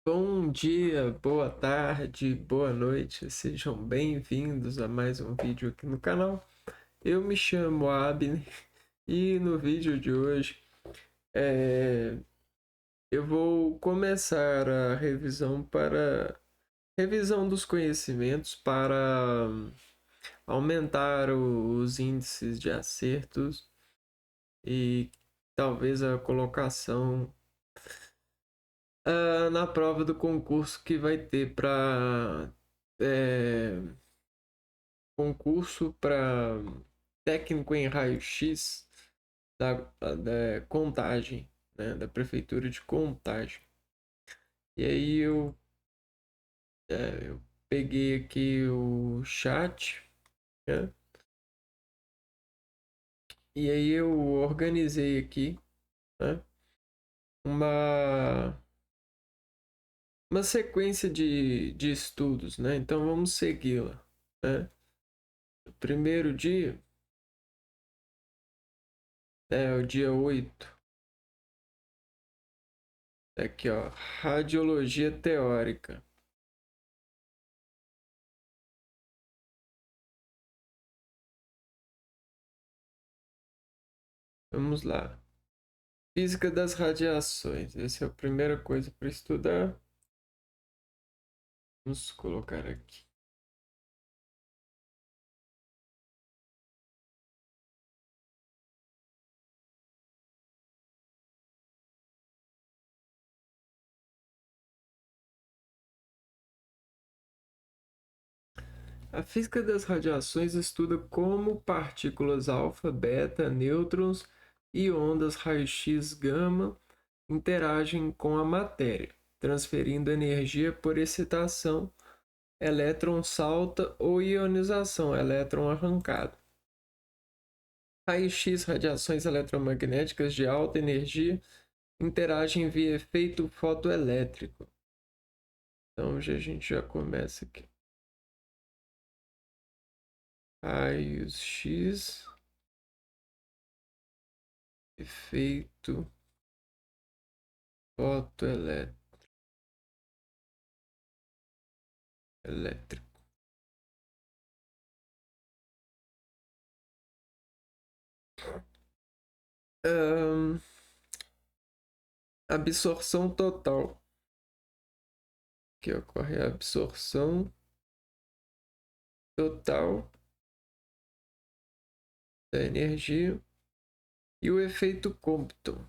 Bom dia, boa tarde, boa noite, sejam bem-vindos a mais um vídeo aqui no canal. Eu me chamo Abner e no vídeo de hoje é, eu vou começar a revisão dos conhecimentos para aumentar os índices de acertos e talvez a colocação na prova do concurso que vai ter para concurso para técnico em raio-x da Contagem, né, da prefeitura de Contagem. E aí eu peguei aqui o chat, né, e aí eu organizei aqui, né, uma uma sequência de estudos, né? Então vamos segui-la, né? O primeiro dia é o dia 8. Aqui, ó, radiologia teórica. Vamos lá. Física das radiações. Essa é a primeira coisa para estudar. Vamos colocar aqui. A física das radiações estuda como partículas alfa, beta, nêutrons e ondas raio-x gama interagem com a matéria, transferindo energia por excitação, elétron salta ou ionização, elétron arrancado. Raio-x, radiações eletromagnéticas de alta energia, interagem via efeito fotoelétrico. Então a gente já começa aqui. Raios X, efeito fotoelétrico. Ahn, Absorção total, que ocorre a absorção total da energia e o efeito Compton.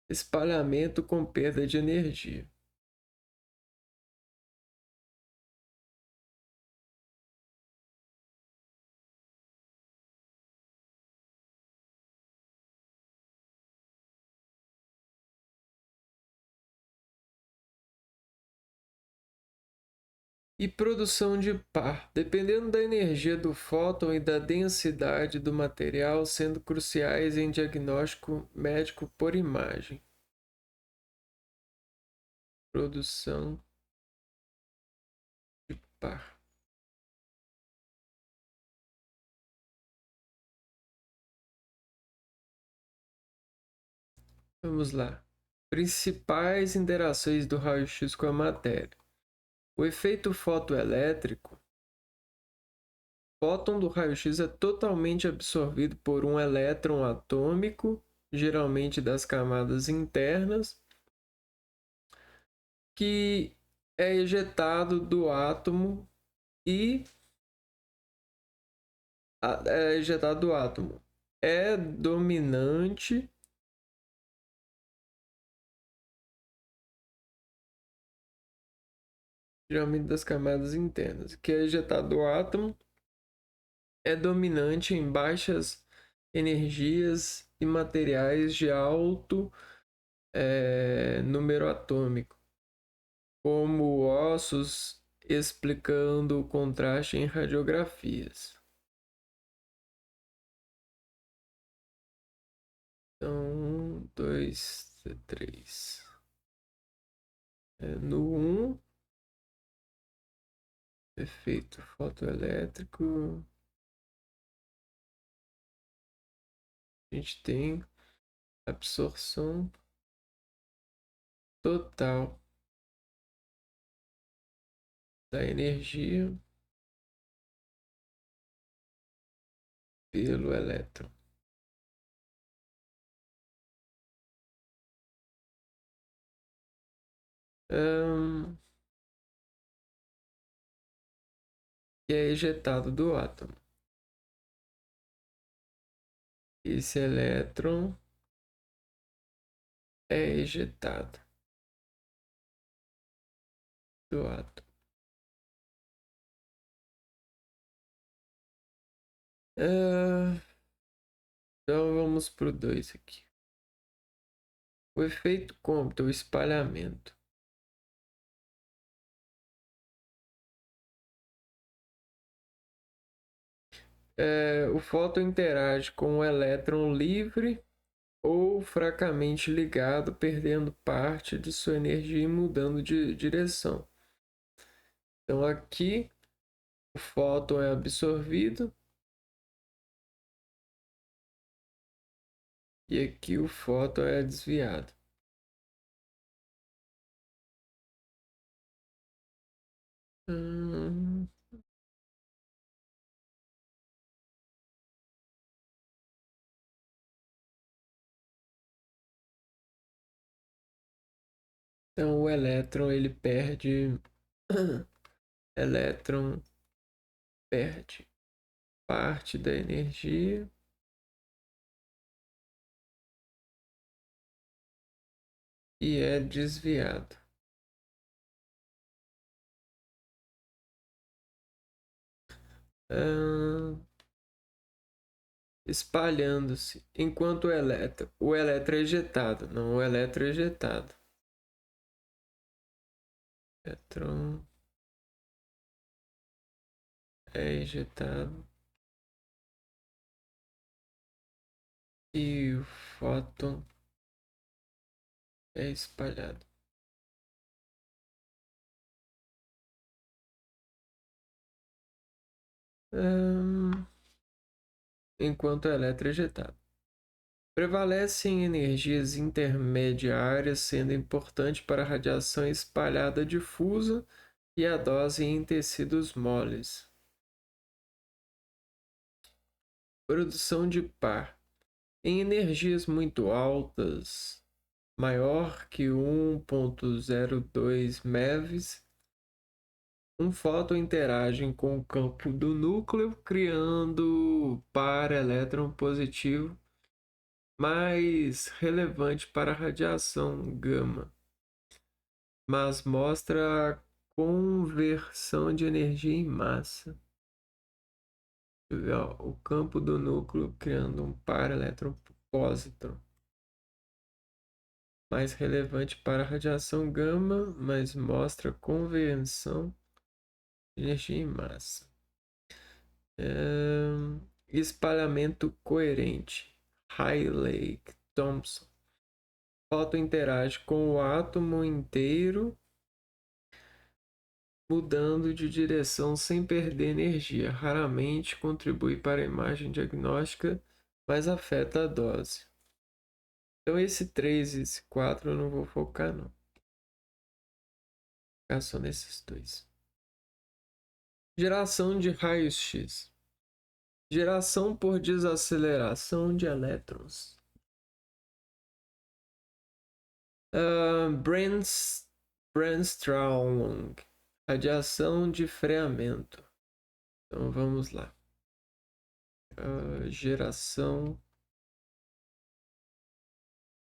Espalhamento com perda de energia. E produção de par, dependendo da energia do fóton e da densidade do material, sendo cruciais em diagnóstico médico por imagem. Produção de par. Vamos lá. Principais interações do raio-x com a matéria. O efeito fotoelétrico. O fóton do raio-x é totalmente absorvido por um elétron atômico, geralmente das camadas internas, que é ejetado do átomo e é ejetado do átomo. É dominante geralmente das camadas internas, que é ejetado do átomo, é dominante em baixas energias e materiais de alto número atômico, como ossos, explicando o contraste em radiografias. Então, 1, 2, 3. No 1, efeito fotoelétrico. A gente tem absorção total da energia pelo elétron. Que é ejetado do átomo. Esse elétron é ejetado do átomo. Então vamos para o 2 aqui. O efeito Compton, o espalhamento. O fóton interage com o elétron livre ou fracamente ligado, perdendo parte de sua energia e mudando de direção. Então aqui o fóton é absorvido e aqui o fóton é desviado. Então o elétron ele perde elétron perde parte da energia e é desviado. Espalhando-se, enquanto o elétron é ejetado. Não, o elétron é ejetado. O elétron é ejetado e o fóton é espalhado. Enquanto o elétron é ejetado. Prevalecem energias intermediárias, sendo importante para a radiação espalhada difusa e a dose em tecidos moles. Produção de par. Em energias muito altas, maior que 1,02 MeVs, um fóton interage com o campo do núcleo, criando par elétron positivo mais relevante para a radiação gama, mas mostra a conversão de energia em massa. O campo do núcleo criando um par elétron positron mais relevante para a radiação gama, mas mostra a conversão de energia em massa. Espalhamento coerente. Rayleigh-Thompson. Fóton interage com o átomo inteiro, mudando de direção sem perder energia. Raramente contribui para a imagem diagnóstica, mas afeta a dose. Então esse 3 e esse 4 eu não vou focar não. Vou focar só nesses dois. Geração de raios X. Geração por desaceleração de elétrons. Brennstrahlung. Radiação de freamento. Então vamos lá. Geração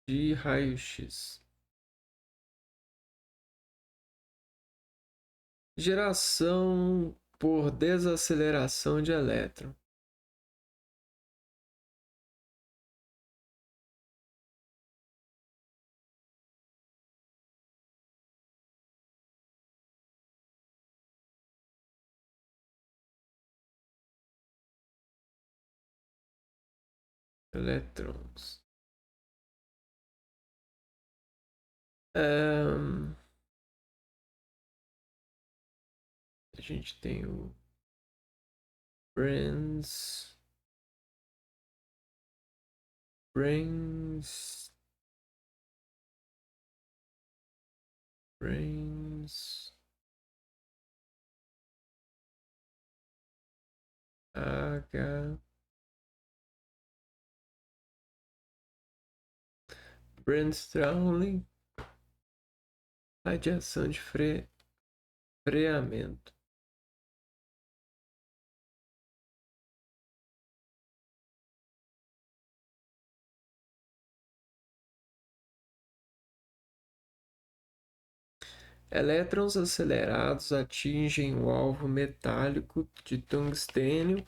de raio-x. Geração por desaceleração de elétron. Elétrons. A gente tem o Brenn's Brains. Brains. H. Brainstorming. Radiação de freamento. Elétrons acelerados atingem o alvo metálico de tungstênio,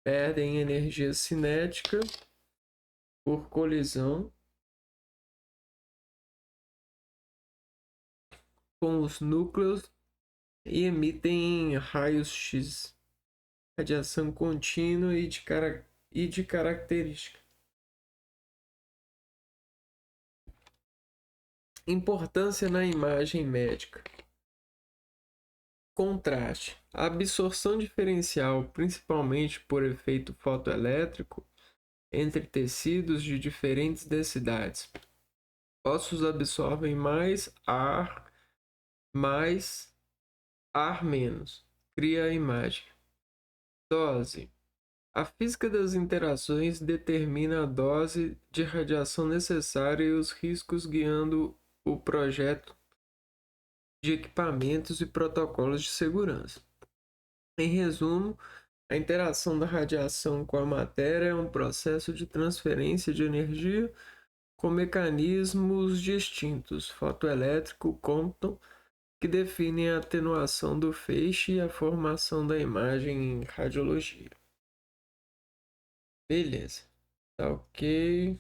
perdem energia cinética por colisão com os núcleos e emitem raios X, radiação contínua e de característica. Importância na imagem médica. Contraste. A absorção diferencial, principalmente por efeito fotoelétrico, entre tecidos de diferentes densidades. Ossos absorvem mais ar menos. Cria a imagem. Dose. A física das interações determina a dose de radiação necessária e os riscos guiando o projeto de equipamentos e protocolos de segurança. Em resumo, a interação da radiação com a matéria é um processo de transferência de energia com mecanismos distintos, fotoelétrico, Compton, que definem a atenuação do feixe e a formação da imagem em radiologia. Beleza. Tá ok.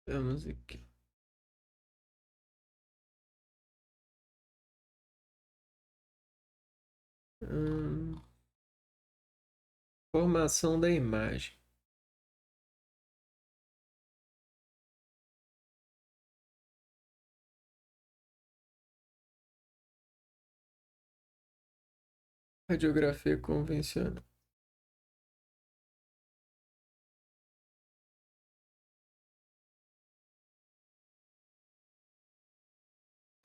Vamos aqui. Formação da imagem. Radiografia convencional.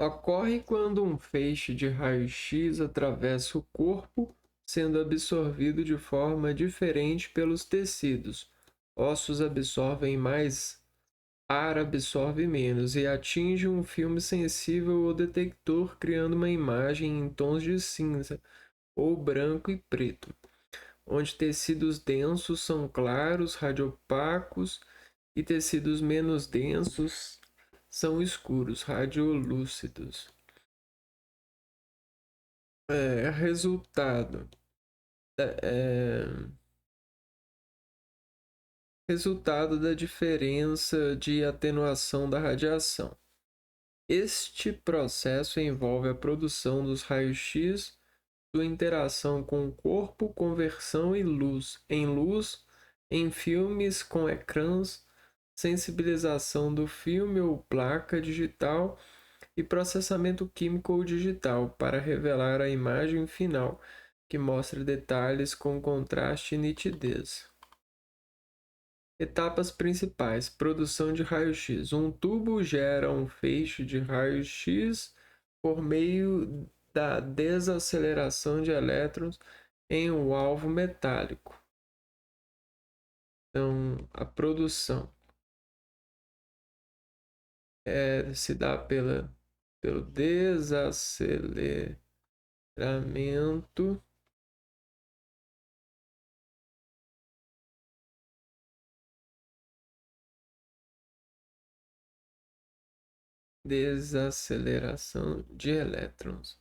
Ocorre quando um feixe de raio-x atravessa o corpo, sendo absorvido de forma diferente pelos tecidos. Ossos absorvem mais, ar absorve menos e atinge um filme sensível ou detector, criando uma imagem em tons de cinza ou branco e preto, onde tecidos densos são claros, radiopacos, e tecidos menos densos são escuros, radiolúcidos. Resultado da diferença de atenuação da radiação. Este processo envolve a produção dos raios-x, sua interação com o corpo, conversão em luz, em filmes com ecrãs, sensibilização do filme ou placa digital e processamento químico ou digital para revelar a imagem final, que mostra detalhes com contraste e nitidez. Etapas principais: produção de raio-x. Um tubo gera um feixe de raio-x por meio da desaceleração de elétrons em um alvo metálico. Então, a produção se dá pelo desaceleramento de elétrons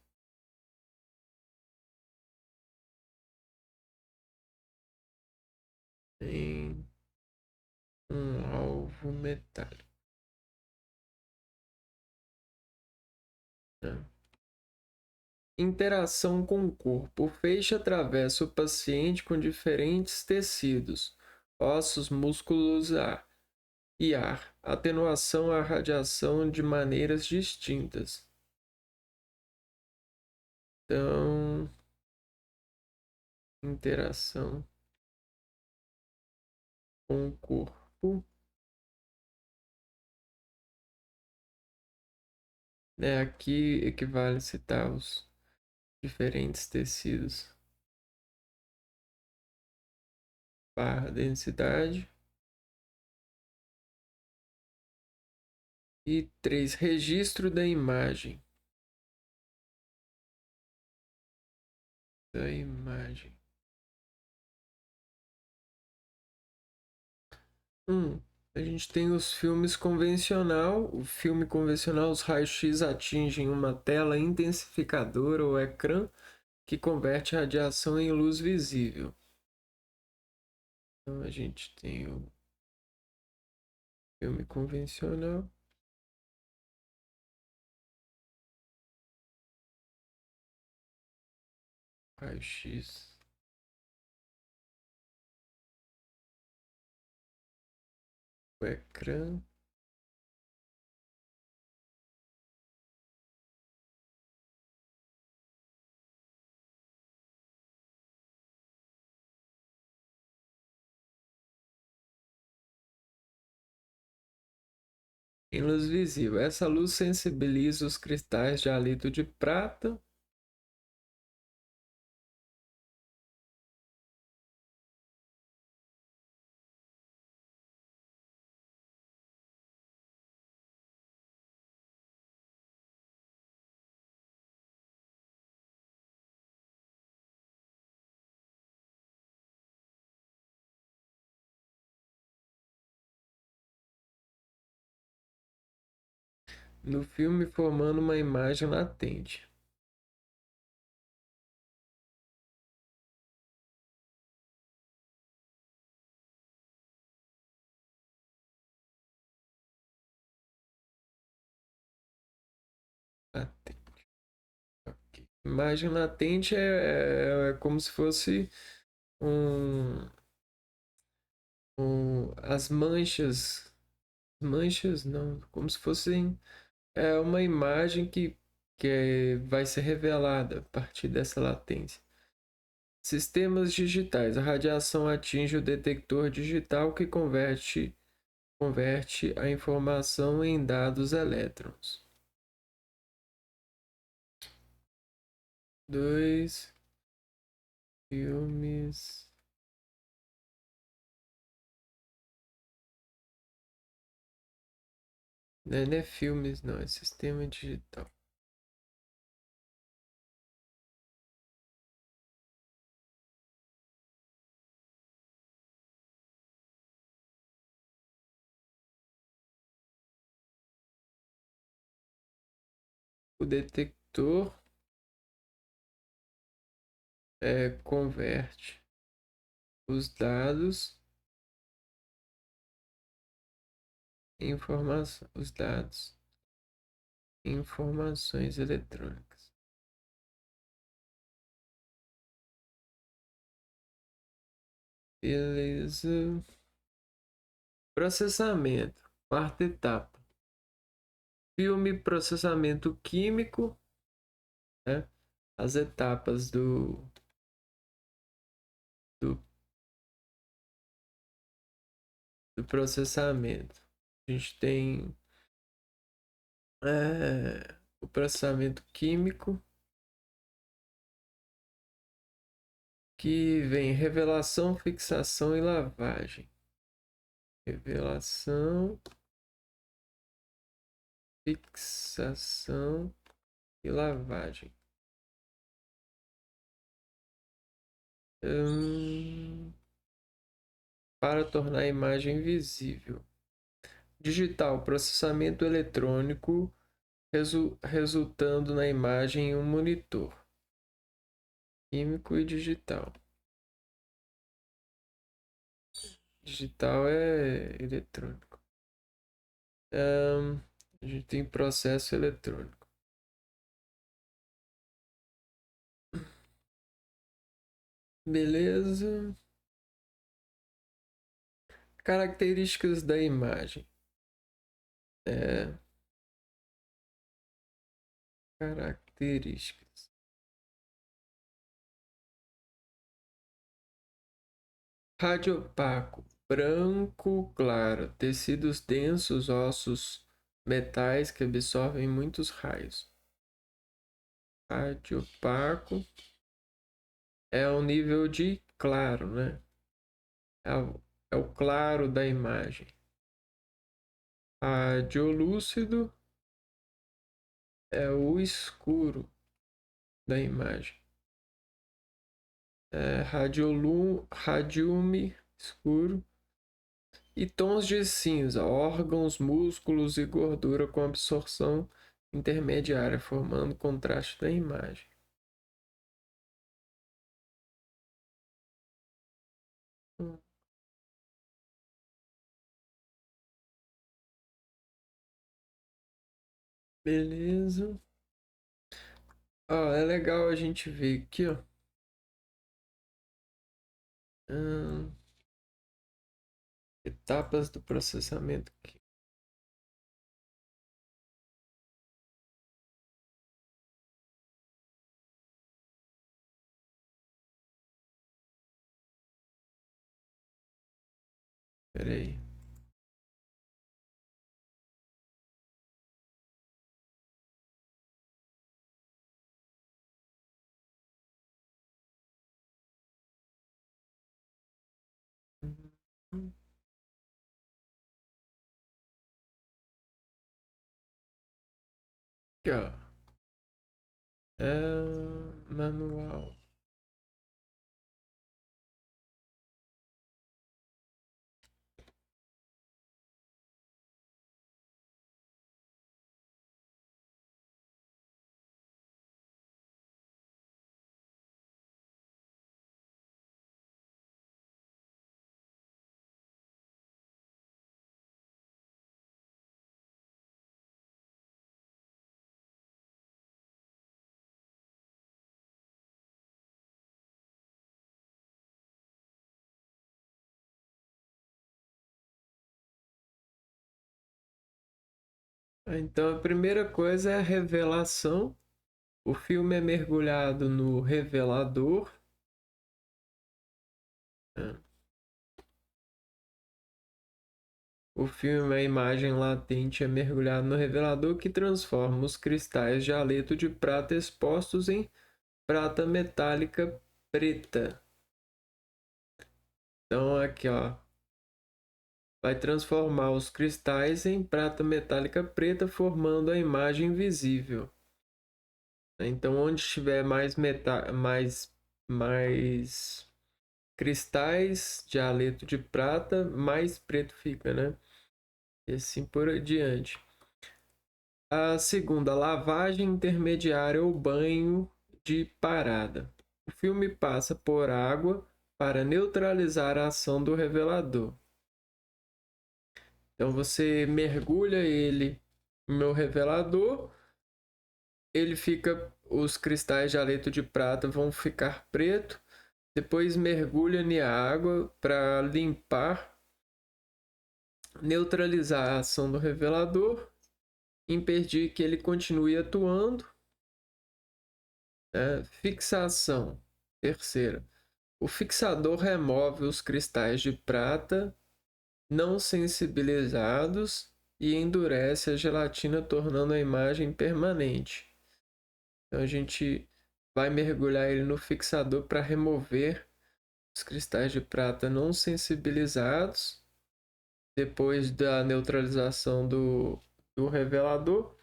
em um alvo metálico. Interação com o corpo. O feixe atravessa o paciente com diferentes tecidos, ossos, músculos, ar. e ar. Atenuação à radiação de maneiras distintas. Então, interação com o corpo. Aqui equivale citar os diferentes tecidos. Barra densidade. E 3. Registro da imagem. Da imagem. 1. A gente tem os filmes convencional. O filme convencional, os raios-x atingem uma tela intensificadora ou ecrã que converte a radiação em luz visível. Então a gente tem o filme convencional. Raio-x. O ecrã. Em luz visível. Essa luz sensibiliza os cristais de hálito de prata. No filme, formando uma imagem latente. Latente. Okay. Imagem latente é como se fosse as manchas. Manchas não, como se fossem uma imagem que vai ser revelada a partir dessa latência. Sistemas digitais. A radiação atinge o detector digital que converte a informação em dados elétrons. 2. Filmes. Não é filmes, não, é sistema digital. O detector converte os dados em informações eletrônicas. Beleza. Processamento. Quarta etapa. Filme, processamento químico, né? As etapas do, do processamento. A gente tem o processamento químico, que vem revelação, fixação e lavagem. Revelação, fixação e lavagem. Para tornar a imagem visível. Digital, processamento eletrônico, resultando na imagem em um monitor. Químico e digital. Digital é eletrônico. A gente tem processo eletrônico. Beleza. Características da imagem. É, características. Rádio opaco, branco claro, tecidos densos, ossos, metais que absorvem muitos raios. Rádio opaco é o nível de claro, né? É o claro da imagem. Radiolúcido é o escuro da imagem. Radiume, escuro. E tons de cinza, órgãos, músculos e gordura com absorção intermediária, formando contraste da imagem. Beleza. Ó, é legal a gente ver aqui, ó. Hum, etapas do processamento aqui. Pera aí. Aqui, ó. Manual. Então a primeira coisa é a revelação. O filme é mergulhado no revelador, né? O filme, a imagem latente é mergulhada no revelador que transforma os cristais de haleto de prata expostos em prata metálica preta. Então aqui, ó, vai transformar os cristais em prata metálica preta, formando a imagem visível. Então onde tiver mais cristais de haleto de prata, mais preto fica, né? E assim por diante. A segunda, lavagem intermediária ou banho de parada. O filme passa por água para neutralizar a ação do revelador. Então você mergulha ele no revelador, ele fica, os cristais de haleto de prata vão ficar preto, depois mergulha na água para limpar, neutralizar a ação do revelador, impedir que ele continue atuando. Fixação. Terceira. O fixador remove os cristais de prata não sensibilizados e endurece a gelatina, tornando a imagem permanente. Então a gente vai mergulhar ele no fixador para remover os cristais de prata não sensibilizados depois da neutralização do revelador.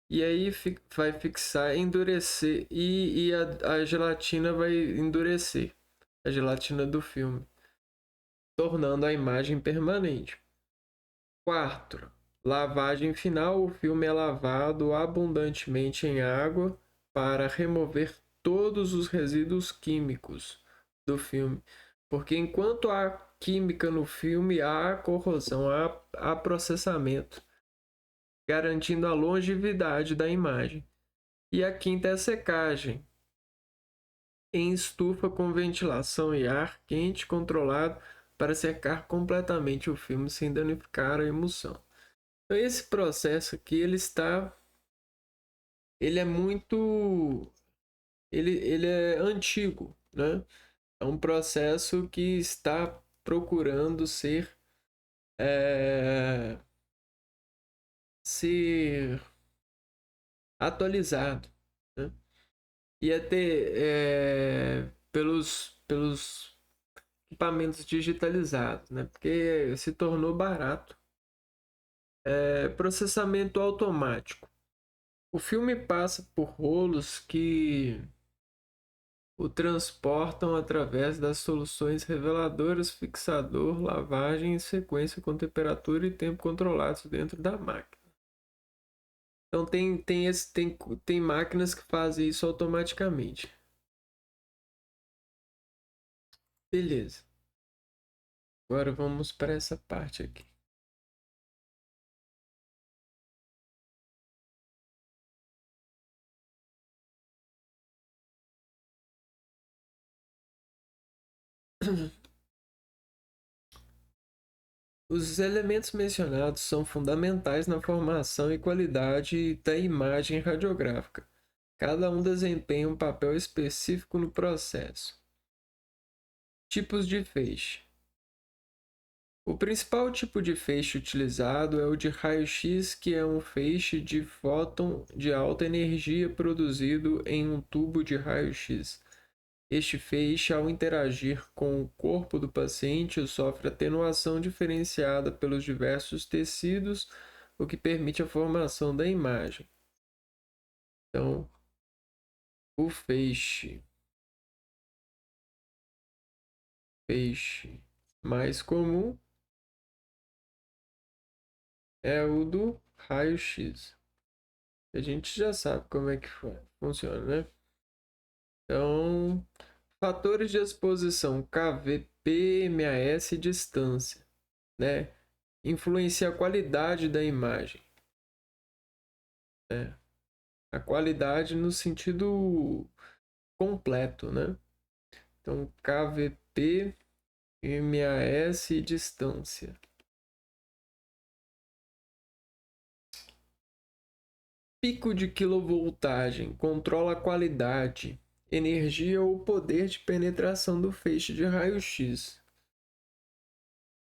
E aí vai fixar, endurecer e a gelatina vai endurecer, a gelatina do filme, tornando a imagem permanente. Quarto, lavagem final. O filme é lavado abundantemente em água para remover todos os resíduos químicos do filme. Porque enquanto há química no filme, há corrosão, há processamento, garantindo a longevidade da imagem. E a quinta é a secagem, em estufa com ventilação e ar quente controlado para secar completamente o filme sem danificar a emulsão. Então, esse processo aqui, ele é muito, ele é antigo, né? É um processo que está procurando é, ser atualizado, né? E até pelos equipamentos digitalizados, né? Porque se tornou barato. Processamento automático. O filme passa por rolos que o transportam através das soluções reveladoras, fixador, lavagem e sequência com temperatura e tempo controlados dentro da máquina. Então tem máquinas que fazem isso automaticamente. Beleza. Agora vamos para essa parte aqui. Os elementos mencionados são fundamentais na formação e qualidade da imagem radiográfica. Cada um desempenha um papel específico no processo. Tipos de feixe. O principal tipo de feixe utilizado é o de raio-x, que é um feixe de fóton de alta energia produzido em um tubo de raio-x. Este feixe, ao interagir com o corpo do paciente, sofre atenuação diferenciada pelos diversos tecidos, o que permite a formação da imagem. Então, o feixe mais comum é o do raio-x. A gente já sabe como é que funciona, né? Então, fatores de exposição KVP, MAS e distância, né? Influencia a qualidade da imagem, né? A qualidade no sentido completo, né? Então, KVP, MAS e distância. Pico de quilovoltagem controla a qualidade, energia ou poder de penetração do feixe de raio-x.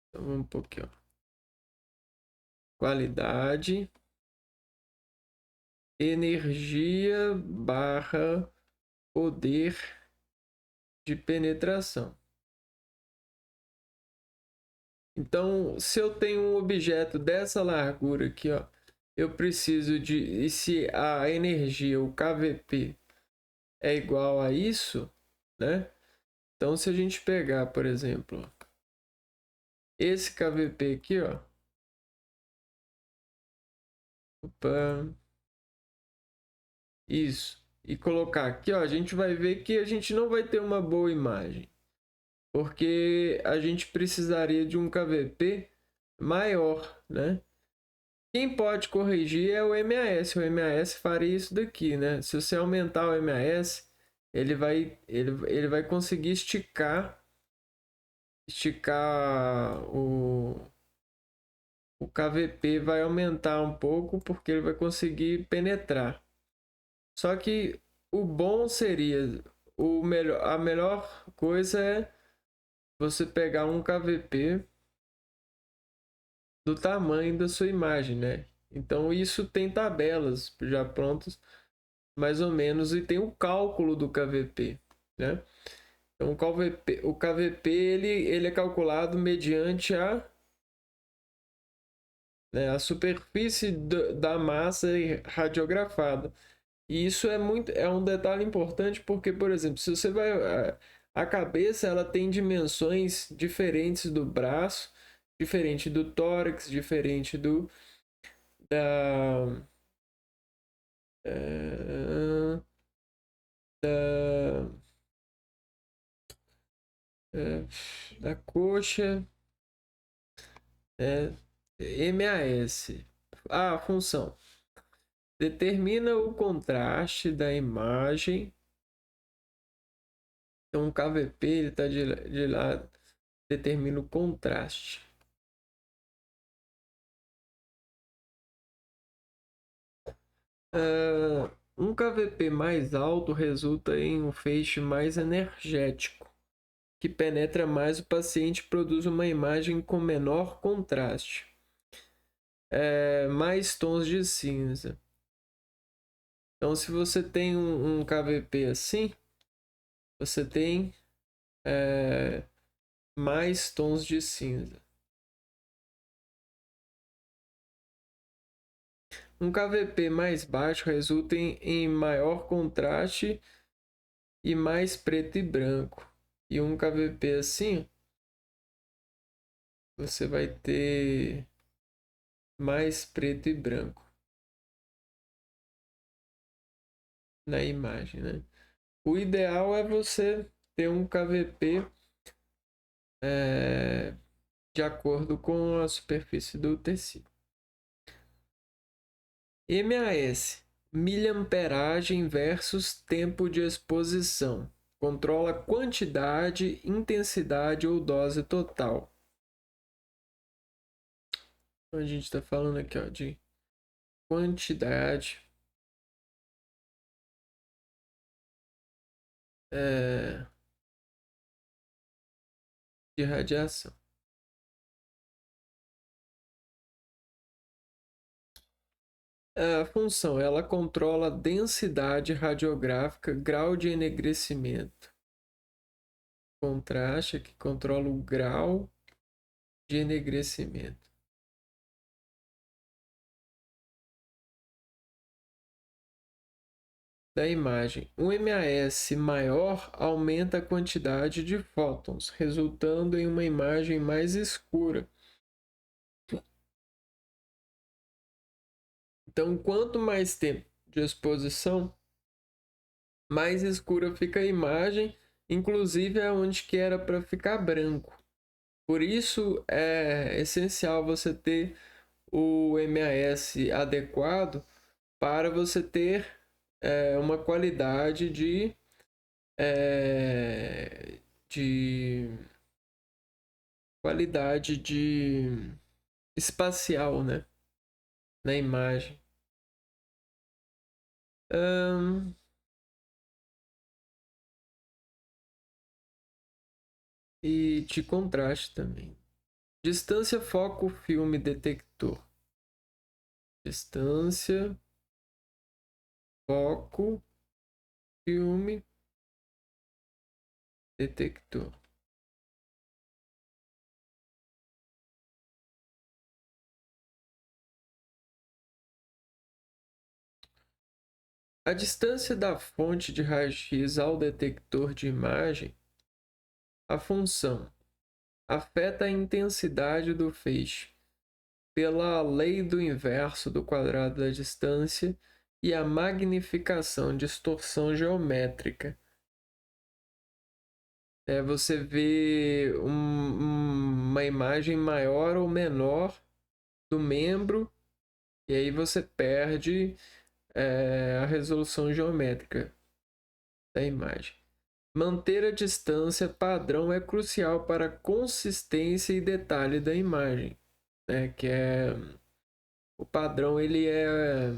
Então, vamos um pouquinho. Qualidade, energia barra poder de penetração. Então, se eu tenho um objeto dessa largura aqui, ó, eu preciso de... E se a energia, o KVP, é igual a isso, né? Então, se a gente pegar, por exemplo, esse KVP aqui, ó. Opa, isso. E colocar aqui, ó, a gente vai ver que a gente não vai ter uma boa imagem. Porque a gente precisaria de um KVP maior, né? Quem pode corrigir é o MAS. O MAS faria isso daqui, né? Se você aumentar o MAS, ele vai conseguir esticar o KVP vai aumentar um pouco porque ele vai conseguir penetrar. Só que o bom seria a melhor coisa é você pegar um KVP do tamanho da sua imagem, né? Então isso tem tabelas já prontas, mais ou menos, e tem o cálculo do KVP, né? Então o KVP ele é calculado mediante a superfície da massa radiografada. E isso é um detalhe importante porque, por exemplo, se você vai a cabeça ela tem dimensões diferentes do braço, diferente do tórax, diferente da, eh, da, eh, da coxa, MAS. A função determina o contraste da imagem. Então, o KVP ele está de lado, determina o contraste. Um KVP mais alto resulta em um feixe mais energético, que penetra mais o paciente e produz uma imagem com menor contraste, mais tons de cinza. Então, se você tem um KVP assim, você tem mais tons de cinza. Um KVP mais baixo resulta em maior contraste e mais preto e branco. E um KVP assim, você vai ter mais preto e branco na imagem, né? O ideal é você ter um KVP de acordo com a superfície do tecido. MAS, miliamperagem versus tempo de exposição. Controla quantidade, intensidade ou dose total. Então, a gente está falando aqui de quantidade de radiação. A função, ela controla a densidade radiográfica, grau de enegrecimento. Contraste, que controla o grau de enegrecimento da imagem. Um MAS maior aumenta a quantidade de fótons, resultando em uma imagem mais escura. Então, quanto mais tempo de exposição, mais escura fica a imagem, inclusive aonde que era para ficar branco. Por isso é essencial você ter o MAS adequado para você ter uma qualidade de qualidade de espacial, né, na imagem. E de contraste também. Distância, foco, filme, detector. Distância, foco, filme, detector. A distância da fonte de raio-x ao detector de imagem, a função, afeta a intensidade do feixe pela lei do inverso do quadrado da distância e a magnificação, distorção geométrica. Você vê uma imagem maior ou menor do membro e aí você perde a resolução geométrica da imagem. Manter a distância padrão é crucial para a consistência e detalhe da imagem, né? Que é o padrão, ele é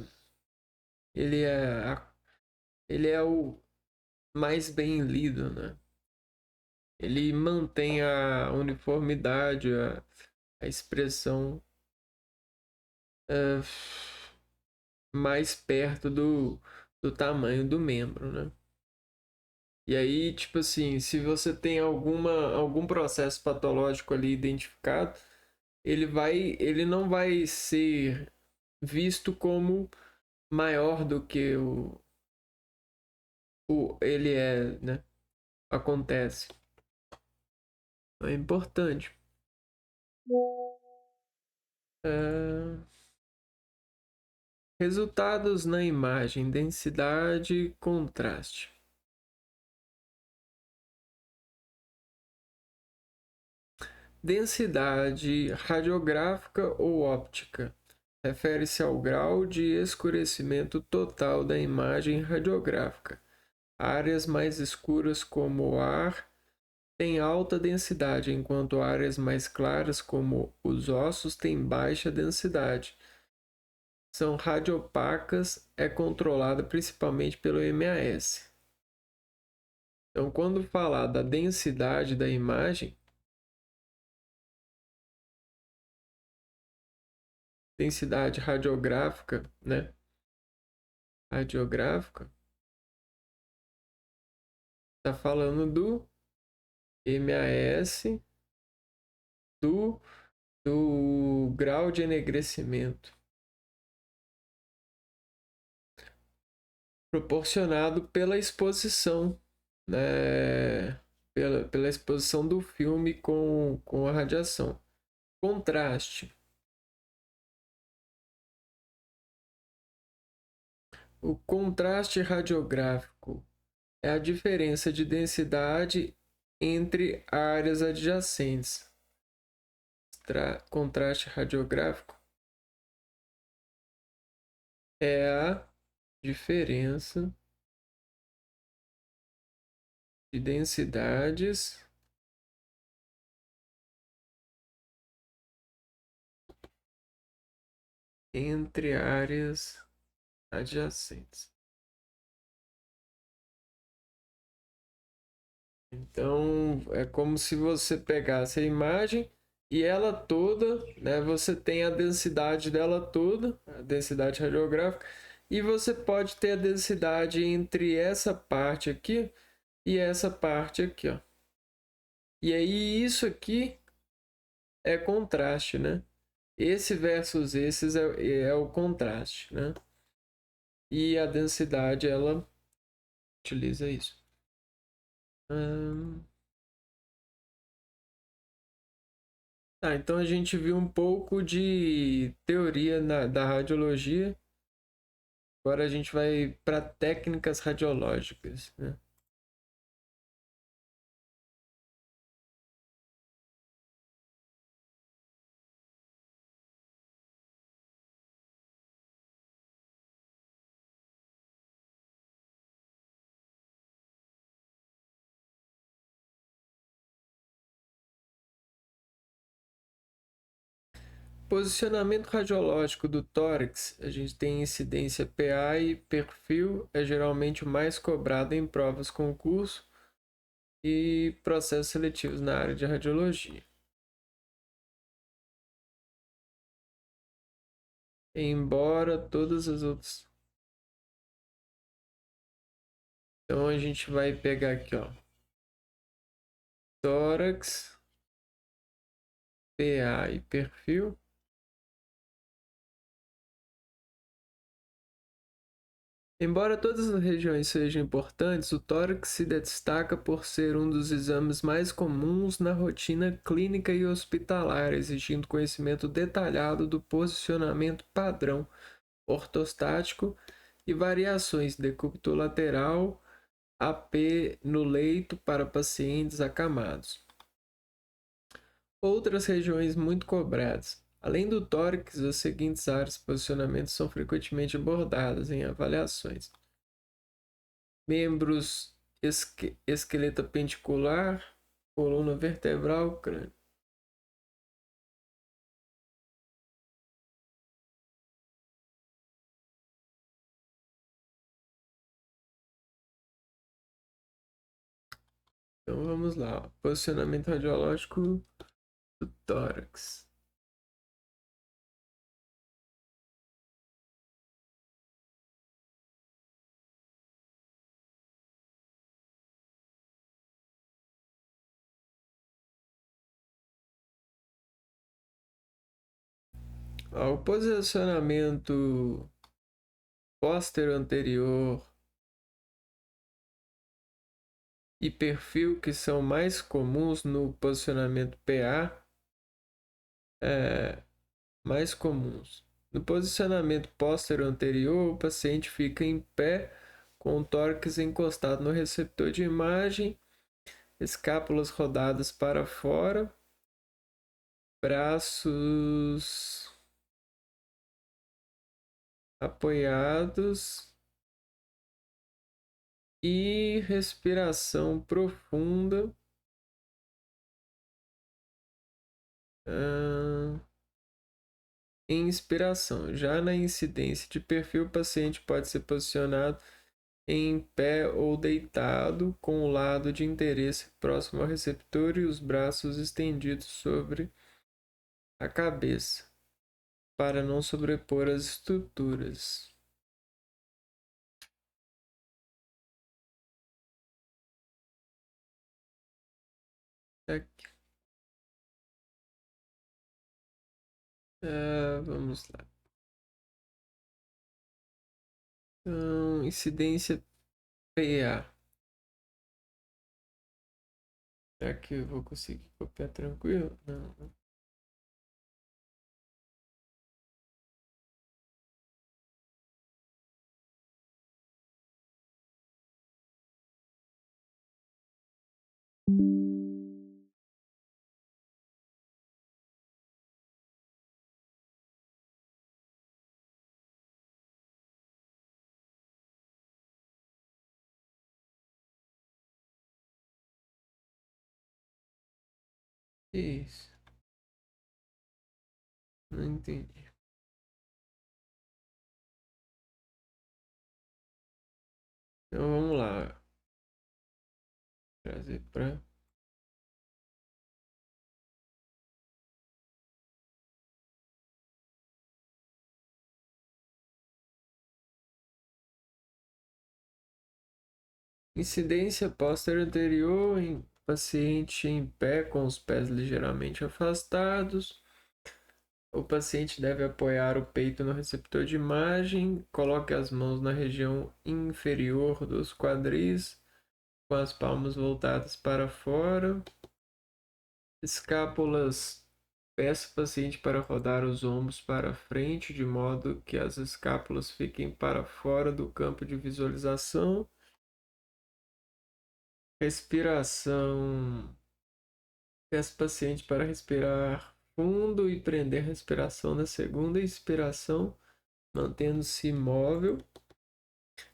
ele é o mais bem lido, né? Ele mantém a uniformidade, a expressão mais perto do tamanho do membro, né? E aí, tipo assim, se você tem algum processo patológico ali identificado, ele não vai ser visto como maior do que ele é, né? Acontece. É importante. Resultados na imagem: densidade e contraste. Densidade radiográfica ou óptica refere-se ao grau de escurecimento total da imagem radiográfica. Áreas mais escuras, como o ar, têm alta densidade, enquanto áreas mais claras, como os ossos, têm baixa densidade. são radiopacas, é controlada principalmente pelo MAS. Então, quando falar da densidade da imagem, densidade radiográfica, né? Radiográfica, está falando do MAS, do, do grau de enegrecimento proporcionado pela exposição, né? Pela exposição do filme com a radiação. Contraste. O contraste radiográfico é a diferença de densidade entre áreas adjacentes. Contraste radiográfico é a diferença de densidades entre áreas adjacentes. Então, é como se você pegasse a imagem e ela toda, né, você tem a densidade dela toda, a densidade radiográfica, e você pode ter a densidade entre essa parte aqui e essa parte aqui, ó. E aí isso aqui é contraste, né? Esse versus esses é o contraste, né? E a densidade, ela utiliza isso. Tá, então a gente viu um pouco de teoria da radiologia. Agora a gente vai para técnicas radiológicas, né? Posicionamento radiológico do tórax, a gente tem incidência PA e perfil, é geralmente o mais cobrado em provas concurso e processos seletivos na área de radiologia. Embora todas as outras. Então a gente vai pegar aqui, ó. Tórax, PA e perfil. Embora todas as regiões sejam importantes, o tórax se destaca por ser um dos exames mais comuns na rotina clínica e hospitalar, exigindo conhecimento detalhado do posicionamento padrão ortostático e variações decúbito lateral, AP no leito para pacientes acamados. Outras regiões muito cobradas. Além do tórax, as seguintes áreas de posicionamento são frequentemente abordadas em avaliações: membros esqueleto appendicular, coluna vertebral, crânio. Então vamos lá, posicionamento radiológico do tórax. O posicionamento póstero anterior e perfil, que são mais comuns no posicionamento PA, mais comuns. No posicionamento póstero anterior, o paciente fica em pé com o tórax encostado no receptor de imagem, escápulas rodadas para fora, braços apoiados e respiração profunda. em inspiração. Já na incidência de perfil, o paciente pode ser posicionado em pé ou deitado, com o lado de interesse próximo ao receptor e os braços estendidos sobre a cabeça, para não sobrepor as estruturas. Aqui. Vamos lá. Então, incidência PA. Será que eu vou conseguir copiar tranquilo? Não. Isso. Não entendi. Então vamos lá. Trazer para. Incidência póstera anterior em paciente em pé com os pés ligeiramente afastados. O paciente deve apoiar o peito no receptor de imagem, coloque as mãos na região inferior dos quadris, com as palmas voltadas para fora. Escápulas. Peça o paciente para rodar os ombros para frente, de modo que as escápulas fiquem para fora do campo de visualização. Respiração. Peça o paciente para respirar fundo e prender a respiração na segunda expiração, mantendo-se imóvel.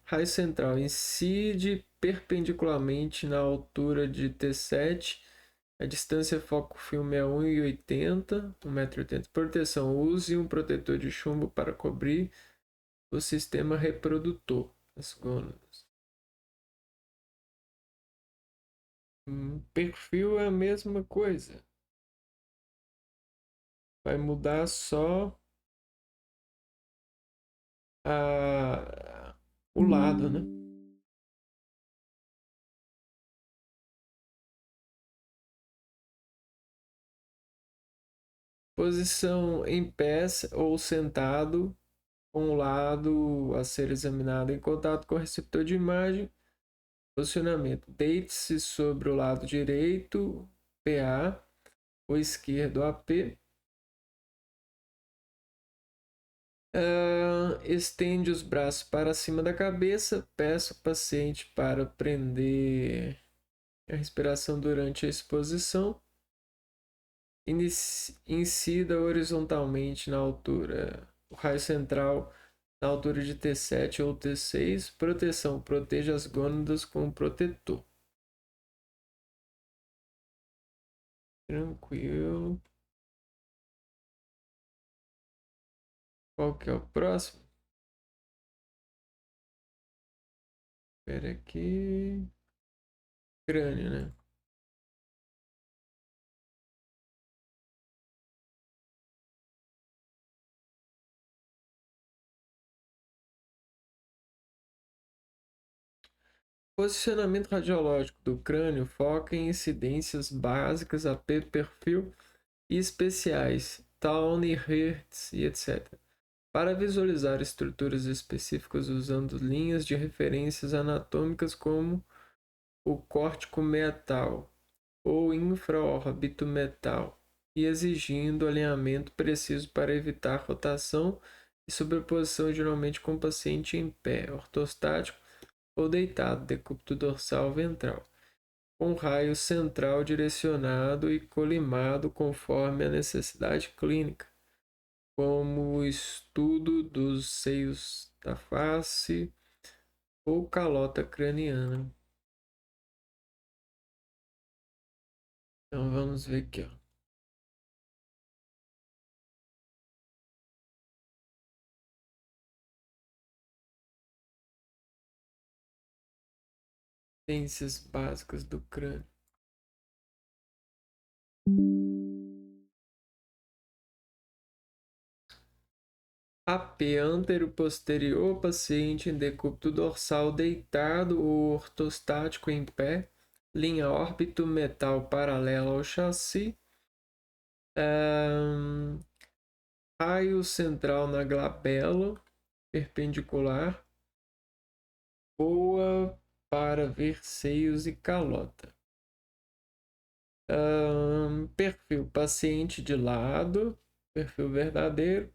Raio central incide perpendicularmente na altura de T7. A distância foco-filme é 1,80 1,80 m. Proteção: use um protetor de chumbo para cobrir o sistema reprodutor, as gônadas. Perfil é a mesma coisa. Vai mudar só o lado, né? Posição em pé ou sentado, com o lado a ser examinado em contato com o receptor de imagem. Posicionamento: deite-se sobre o lado direito, PA, ou esquerdo, AP. Estende os braços para cima da cabeça. Peça o paciente para prender a respiração durante a exposição. Incida horizontalmente na altura, o raio central na altura de T7 ou T6. Proteção: proteja as gônadas com um protetor. Tranquilo. Qual que é o próximo? Espera aqui. Crânio, né? Posicionamento radiológico do crânio foca em incidências básicas, AP, perfil e especiais, Towne, Hertz e etc. Para visualizar estruturas específicas usando linhas de referências anatômicas como o córtico meatal ou infraórbito metal e exigindo alinhamento preciso para evitar rotação e sobreposição, geralmente com o paciente em pé, ortostático ou deitado, decúbito dorsal ventral, com raio central direcionado e colimado conforme a necessidade clínica, como o estudo dos seios da face ou calota craniana. Então vamos ver aqui, ó. Ciências básicas do crânio. AP antero-posterior, paciente em decúbito dorsal deitado ou ortostático em pé, linha órbito-metal paralela ao chassi, raio central na glabela, perpendicular, boa para ver seios e calota. Perfil paciente de lado, perfil verdadeiro,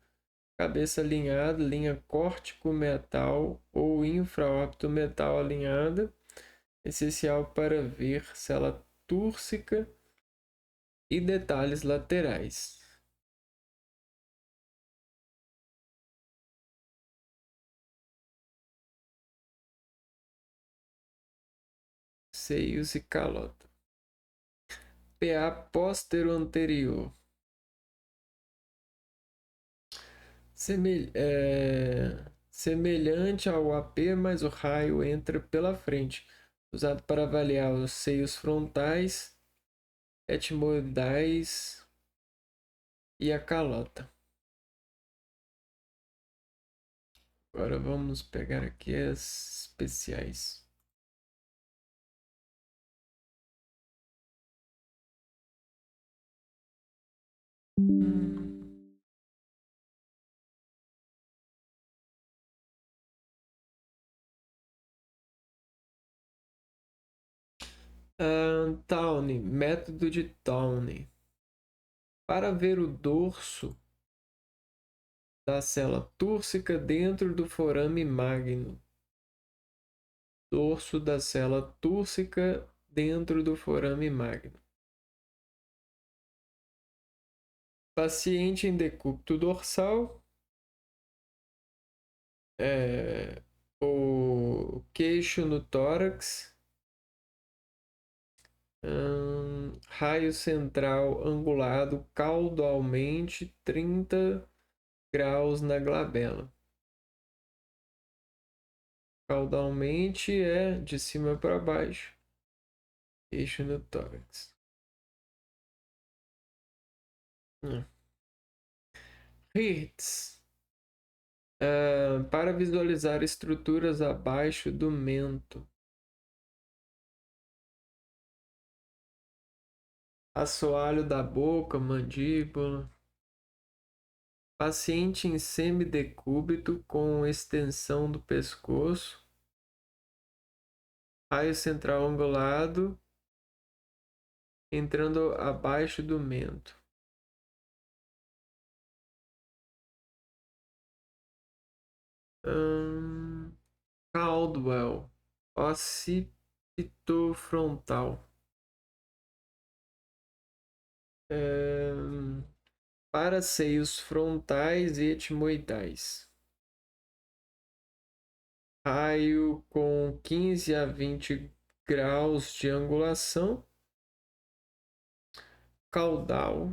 cabeça alinhada, linha córtico-metal ou infraórbito-metal alinhada, essencial para ver célula túrcica e detalhes laterais. Seios e calota. PA postero-anterior. Semelhante ao AP, mas o raio entra pela frente, usado para avaliar os seios frontais, etmoidais e a calota. Agora vamos pegar aqui as especiais. Towne, método de Towne. Para ver o dorso da célula túrcica dentro do forame magno. Dorso da célula túrcica dentro do forame magno. Paciente em decúbito dorsal. O queixo no tórax. Raio central angulado caudalmente 30 graus na glabela. Caudalmente é de cima para baixo. Eixo no tórax. Hertz. Para visualizar estruturas abaixo do mento. Assoalho da boca, mandíbula. Paciente em semidecúbito com extensão do pescoço. Raio central angulado entrando abaixo do mento. Caldwell, occipito frontal. Para seios frontais e etmoidais. Raio com 15 a 20 graus de angulação. Caudal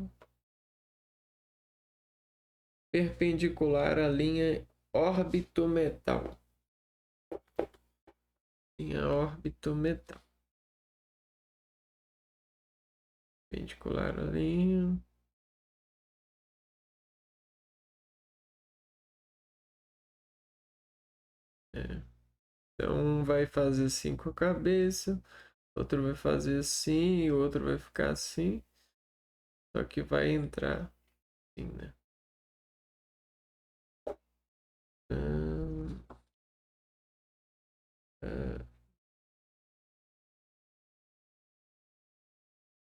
perpendicular à linha órbito-metal. Linha órbito-metal. Perpendicular à linha. Então, um vai fazer assim com a cabeça, outro vai fazer assim, e o outro vai ficar assim. Só que vai entrar assim, né?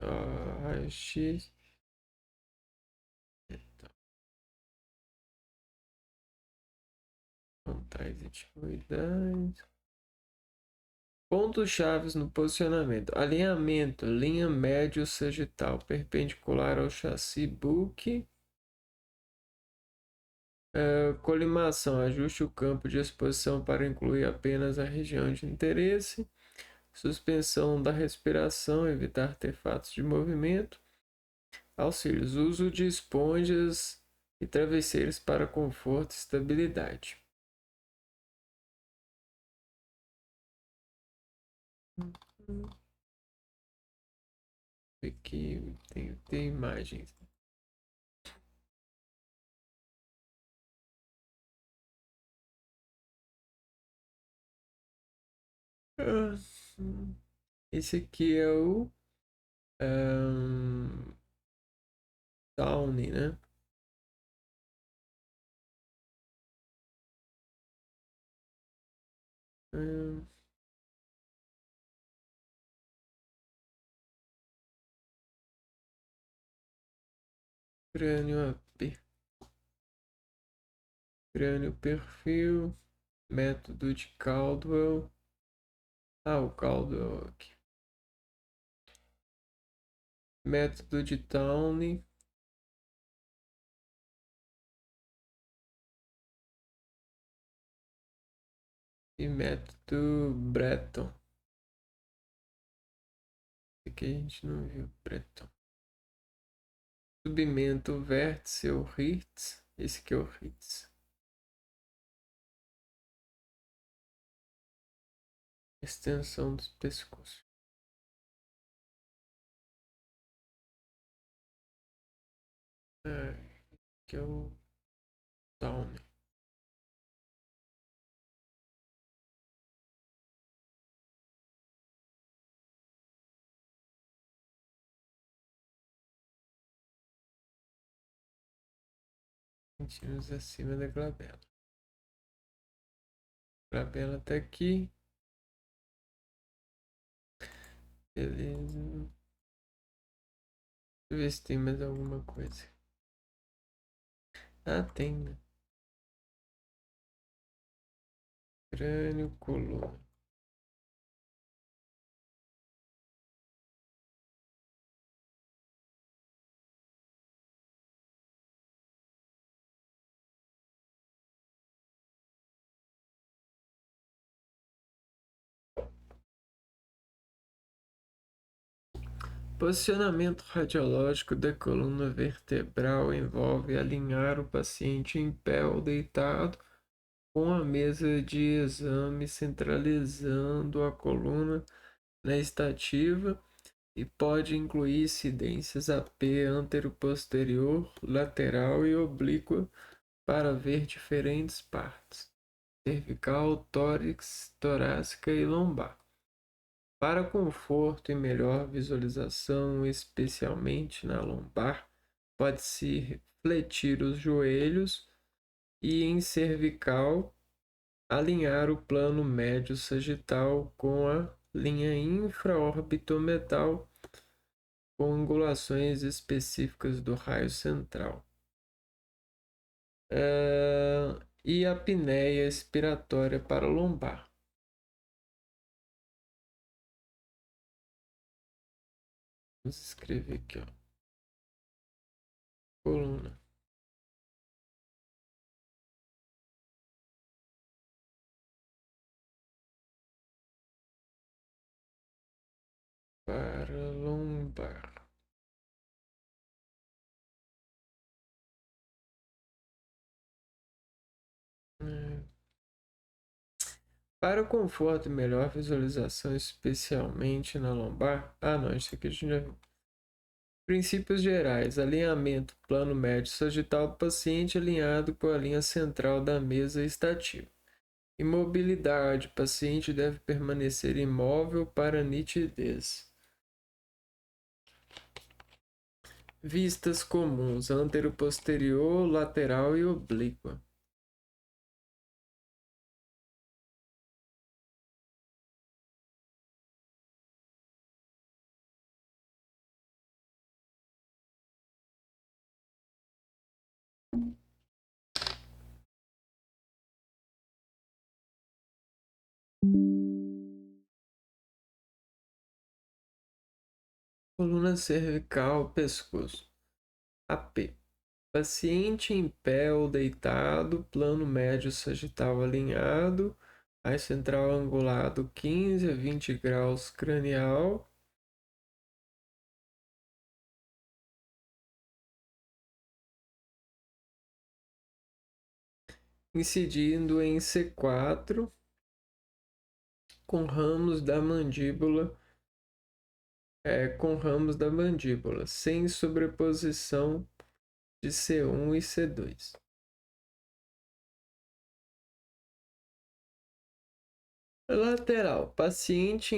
Raio-X. Frontais e tiroidais. Pontos chaves no posicionamento. Alinhamento. Linha médio sagital perpendicular ao chassi book. Colimação. Ajuste o campo de exposição para incluir apenas a região de interesse. Suspensão da respiração. Evitar artefatos de movimento. Auxílios. Uso de esponjas e travesseiros para conforto e estabilidade. Aqui tem imagens. Ah, esse aqui é o Downy, né? Ahn, crânio, crânio perfil, método de Caldwell. Ah, o Caldwell aqui. Método de Downey e método Breton. Esse aqui a gente não viu, Breton. Submento vértice ou Hertz. Esse aqui é o Hertz. Extensão dos pescoços. Que é o Downey. Centímetros acima da glabela. Glabela tá aqui. Beleza. Deixa eu ver se tem mais alguma coisa. Ah, tem, né? Crânio, coluna. Posicionamento radiológico da coluna vertebral envolve alinhar o paciente em pé ou deitado com a mesa de exame, centralizando a coluna na estativa e pode incluir incidências AP antero-posterior, lateral e oblíqua para ver diferentes partes: cervical, tórax, torácica e lombar. Para conforto e melhor visualização, especialmente na lombar, pode-se fletir os joelhos e em cervical alinhar o plano médio sagital com a linha infraorbitometal com angulações específicas do raio central. E a apneia expiratória para lombar. Vamos escrever aqui, ó. Coluna. Para lombar. Para o conforto e melhor visualização, especialmente na lombar. Ah, não, isso aqui a gente já viu. Princípios gerais: alinhamento plano médio sagital do paciente alinhado com a linha central da mesa estativa. Imobilidade: o paciente deve permanecer imóvel para nitidez. Vistas comuns: antero-posterior, lateral e oblíqua. Coluna cervical, pescoço. AP. Paciente em pé ou deitado, plano médio sagital alinhado, ais central angulado 15 a 20 graus cranial, incidindo em C4 com ramos da mandíbula, sem sobreposição de C1 e C2. Lateral, paciente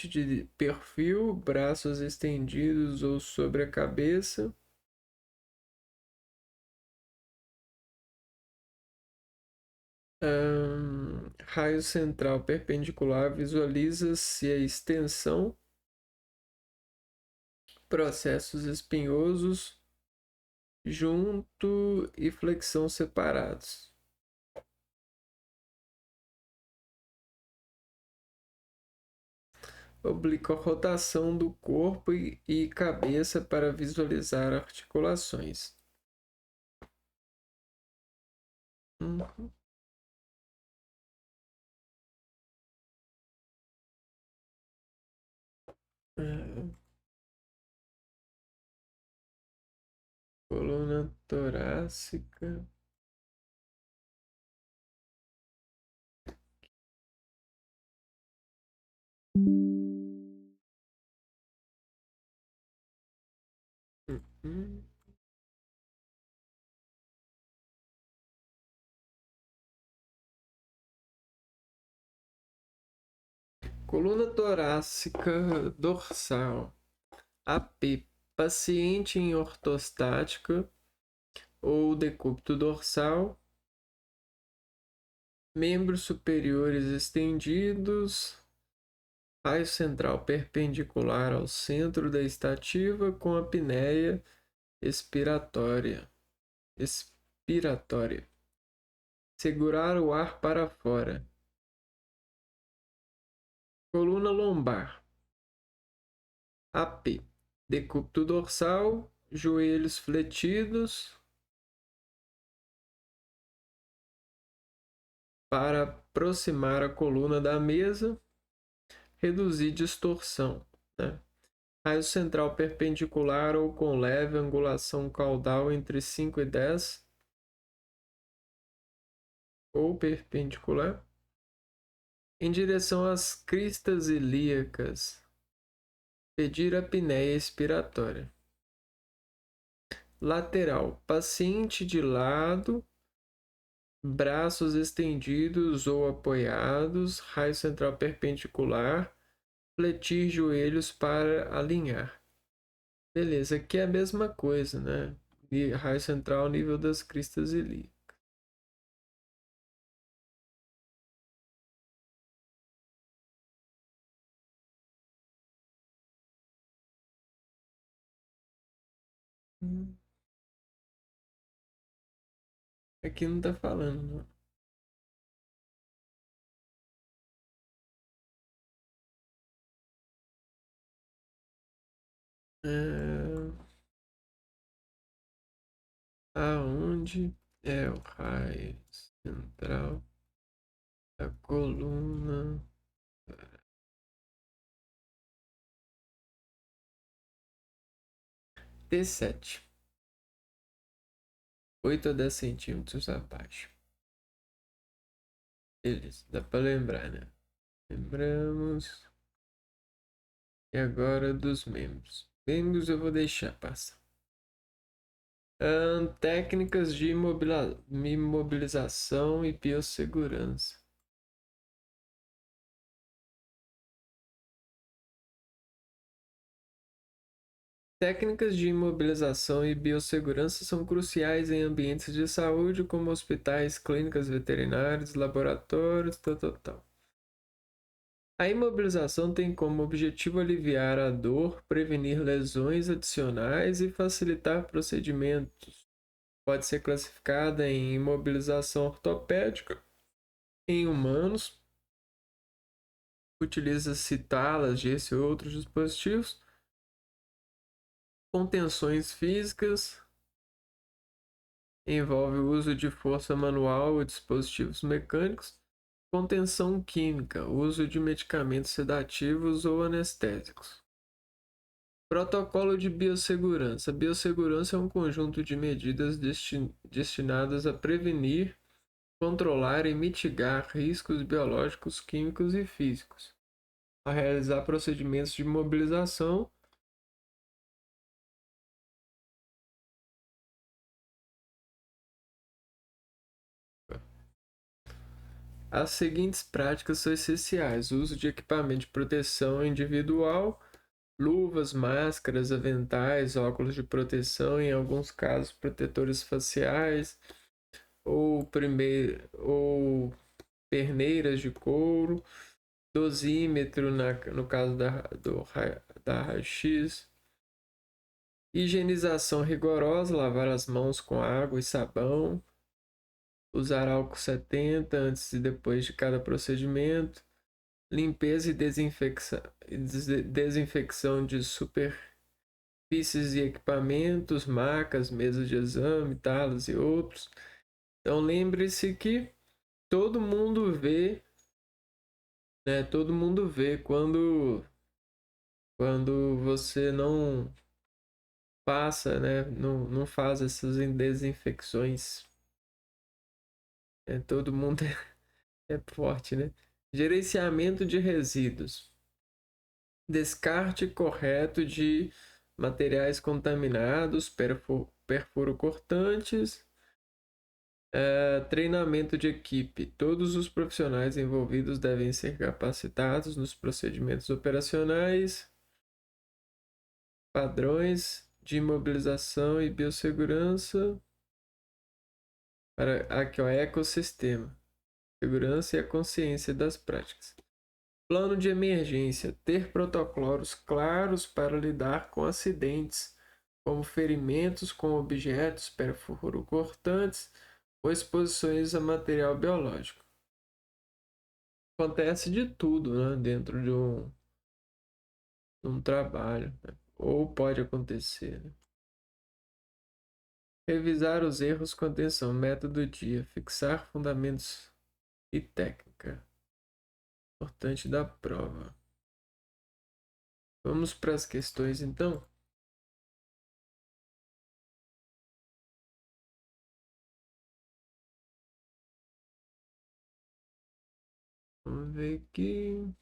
de perfil, braços estendidos ou sobre a cabeça. Raio central perpendicular, visualiza-se a extensão, processos espinhosos junto e flexão separados. Obliqua a rotação do corpo e cabeça para visualizar articulações. Coluna torácica. Coluna torácica dorsal. AP. Paciente em ortostática ou decúbito dorsal. Membros superiores estendidos. Raio central perpendicular ao centro da estativa com apneia expiratória. Segurar o ar para fora. Coluna lombar. AP. Decúbito dorsal, joelhos fletidos para aproximar a coluna da mesa, reduzir distorção. Né? Raio central perpendicular ou com leve angulação caudal entre 5 e 10, ou perpendicular, em direção às cristas ilíacas. Pedir apneia expiratória. Lateral. Paciente de lado, braços estendidos ou apoiados, raio central perpendicular, fletir joelhos para alinhar. Beleza, aqui é a mesma coisa, né? Raio central ao nível das cristas ilíacas. Aqui não tá falando, não. Aonde é o raio central da coluna? T7. 8 a 10 centímetros abaixo. Beleza, dá para lembrar, né? Lembramos. E agora dos membros. Membros eu vou deixar passar. Técnicas de imobilização e biossegurança. Técnicas de imobilização e biossegurança são cruciais em ambientes de saúde, como hospitais, clínicas veterinárias, laboratórios, tal. A imobilização tem como objetivo aliviar a dor, prevenir lesões adicionais e facilitar procedimentos. Pode ser classificada em imobilização ortopédica em humanos, utiliza-se talas, gesso e outros dispositivos, contenções físicas, envolve o uso de força manual ou dispositivos mecânicos, contenção química, uso de medicamentos sedativos ou anestésicos. Protocolo de biossegurança. Biossegurança é um conjunto de medidas destinadas a prevenir controlar e mitigar riscos biológicos, químicos e físicos, a realizar procedimentos de mobilização. As seguintes práticas são essenciais: uso de equipamento de proteção individual, luvas, máscaras, aventais, óculos de proteção, em alguns casos protetores faciais, ou perneiras de couro, dosímetro no caso da raio-x, higienização rigorosa, lavar as mãos com água e sabão, usar álcool 70 antes e depois de cada procedimento, limpeza e desinfecção de superfícies e equipamentos, macas, mesas de exame, talas e outros. Então lembre-se que todo mundo vê, né? Todo mundo vê quando você não passa, né? Não faz essas desinfecções. Todo mundo é forte, né? Gerenciamento de resíduos. Descarte correto de materiais contaminados, perfuro-cortantes, treinamento de equipe. Todos os profissionais envolvidos devem ser capacitados nos procedimentos operacionais, padrões de imobilização e biossegurança para aqui, ó, ecossistema, segurança e a consciência das práticas. Plano de emergência. Ter protocolos claros para lidar com acidentes, como ferimentos com objetos perfuro-cortantes ou exposições a material biológico. Acontece de tudo, né, dentro de um trabalho, né? Ou pode acontecer, né? Revisar os erros com atenção. Método dia. Fixar fundamentos e técnica. Importante da prova. Vamos para as questões então. Vamos ver aqui.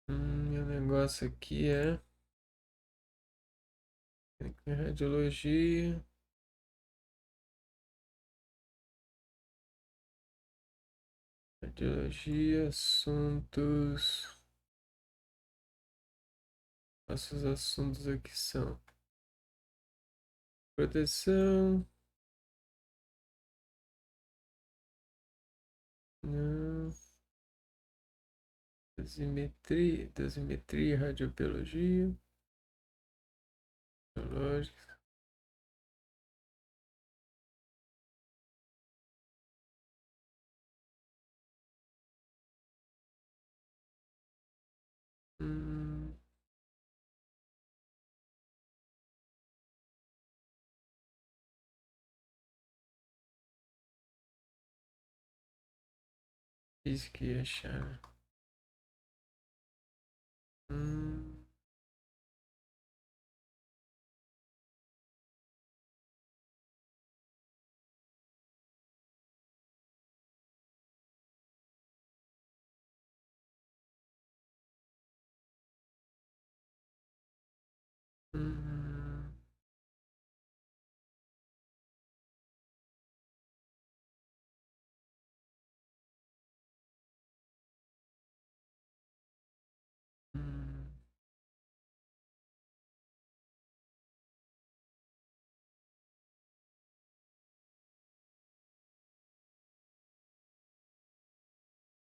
O negócio aqui é radiologia. Radiologia, assuntos. Nossos assuntos aqui são proteção. Não. Dosimetria, radiobiologia, biológica. Hum, física e achar. Hum, hum, hum,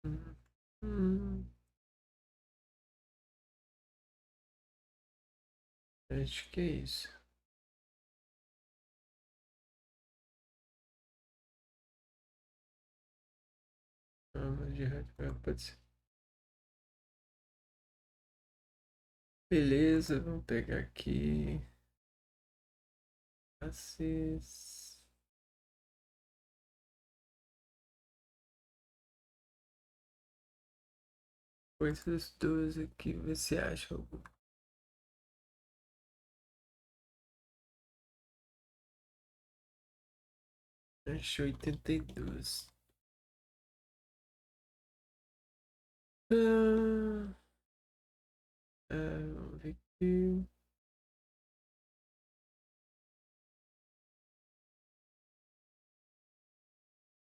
hum, hum. Acho que é isso. Vamos de rádio, pode ser. Beleza, vamos pegar aqui. Assis. Põe essas duas aqui, vê se acha algum. Achei 82. Ah, vamos ver aqui.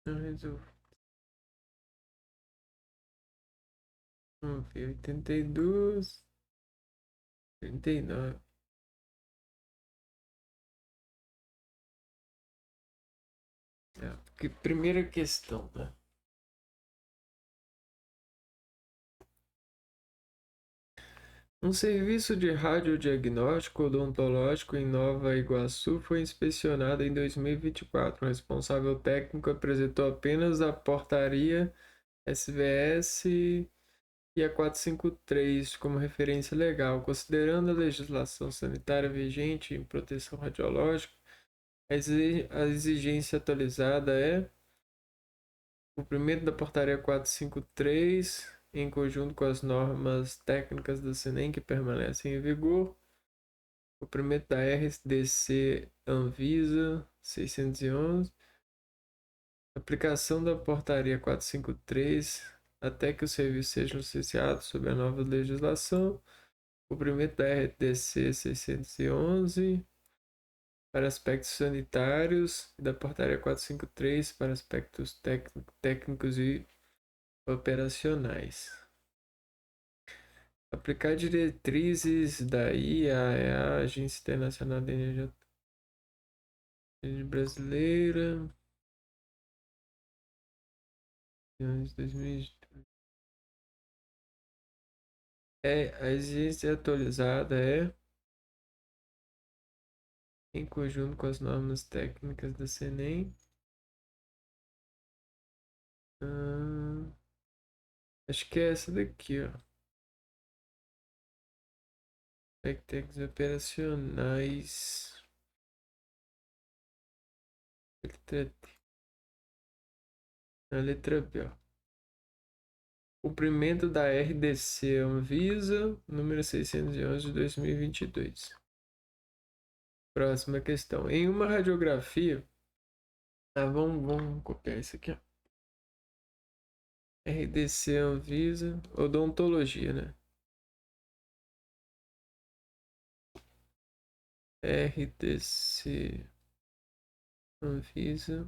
Não resolvo. Vamos ver, 82, 39. Porque primeira questão, né? Um serviço de radiodiagnóstico odontológico em Nova Iguaçu foi inspecionado em 2024. O responsável técnico apresentou apenas a portaria SVS e a 453 como referência legal. Considerando a legislação sanitária vigente em proteção radiológica, a exigência atualizada é o cumprimento da portaria 453 em conjunto com as normas técnicas da SENEM que permanecem em vigor, cumprimento da RDC Anvisa 611, aplicação da portaria 453 até que o serviço seja licenciado sob a nova legislação, cumprimento da RDC 611 para aspectos sanitários e da portaria 453 para aspectos técnicos e operacionais. Aplicar diretrizes da IAEA, Agência Internacional de Energia Brasileira, 2000. A exigência atualizada é em conjunto com as normas técnicas da SENEM. Acho que é essa daqui, ó. Técnicas operacionais. Letra D. A letra B, ó. Cumprimento da RDC Anvisa, número 611 de 2022. Próxima questão. Em uma radiografia. Vamos copiar isso aqui, ó. RDC Anvisa. Odontologia, né? RDC Anvisa.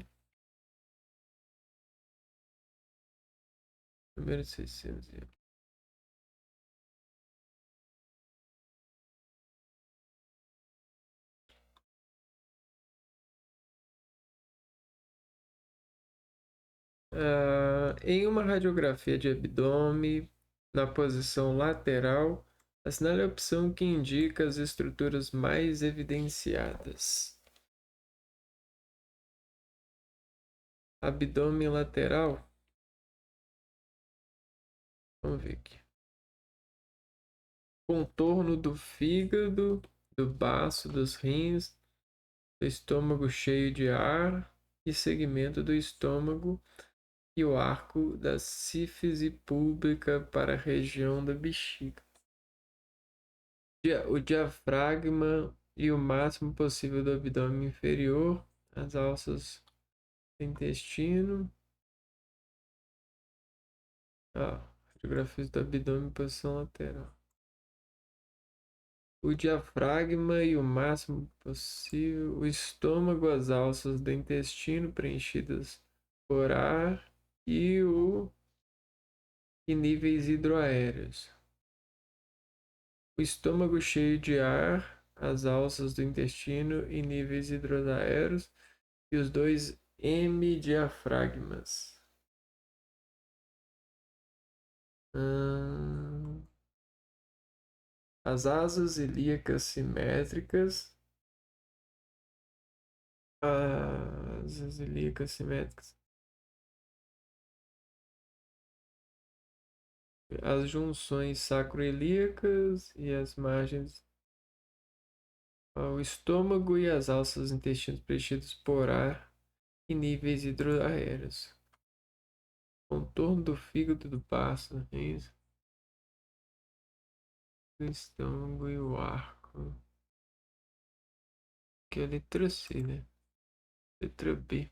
Número 600. Em uma radiografia de abdômen, na posição lateral, assinale a opção que indica as estruturas mais evidenciadas. Abdômen lateral. Vamos ver aqui. Contorno do fígado, do baço, dos rins, do estômago cheio de ar e segmento do estômago e o arco da sífise pública para a região da bexiga. O diafragma e o máximo possível do abdômen inferior, as alças do intestino. Radiografias do abdômen em posição lateral. O diafragma e o máximo possível, o estômago, as alças do intestino preenchidas por ar e níveis hidroaéreos. O estômago cheio de ar, as alças do intestino e níveis hidroaéreos e os dois hemidiafragmas. As asas ilíacas simétricas. Asas ilíacas simétricas. As junções sacroiliacas e as margens. O estômago e as alças dos intestinos preenchidos por ar e níveis hidroaéreos. Contorno do fígado do baço. o estômago e o arco. Que é a letra C, né? Letra B.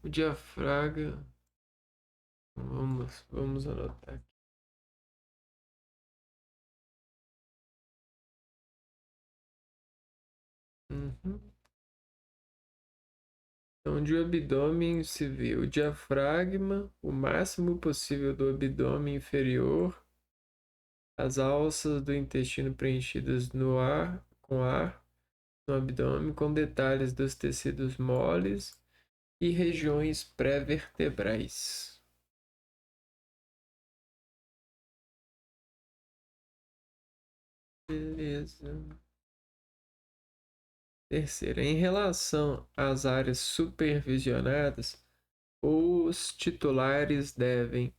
O diafragma. Vamos anotar aqui. Uhum. Onde o abdômen se vê o diafragma, o máximo possível do abdômen inferior, as alças do intestino preenchidas com ar no abdômen, com detalhes dos tecidos moles e regiões pré-vertebrais. Beleza. Terceira, em relação às áreas supervisionadas, os titulares devem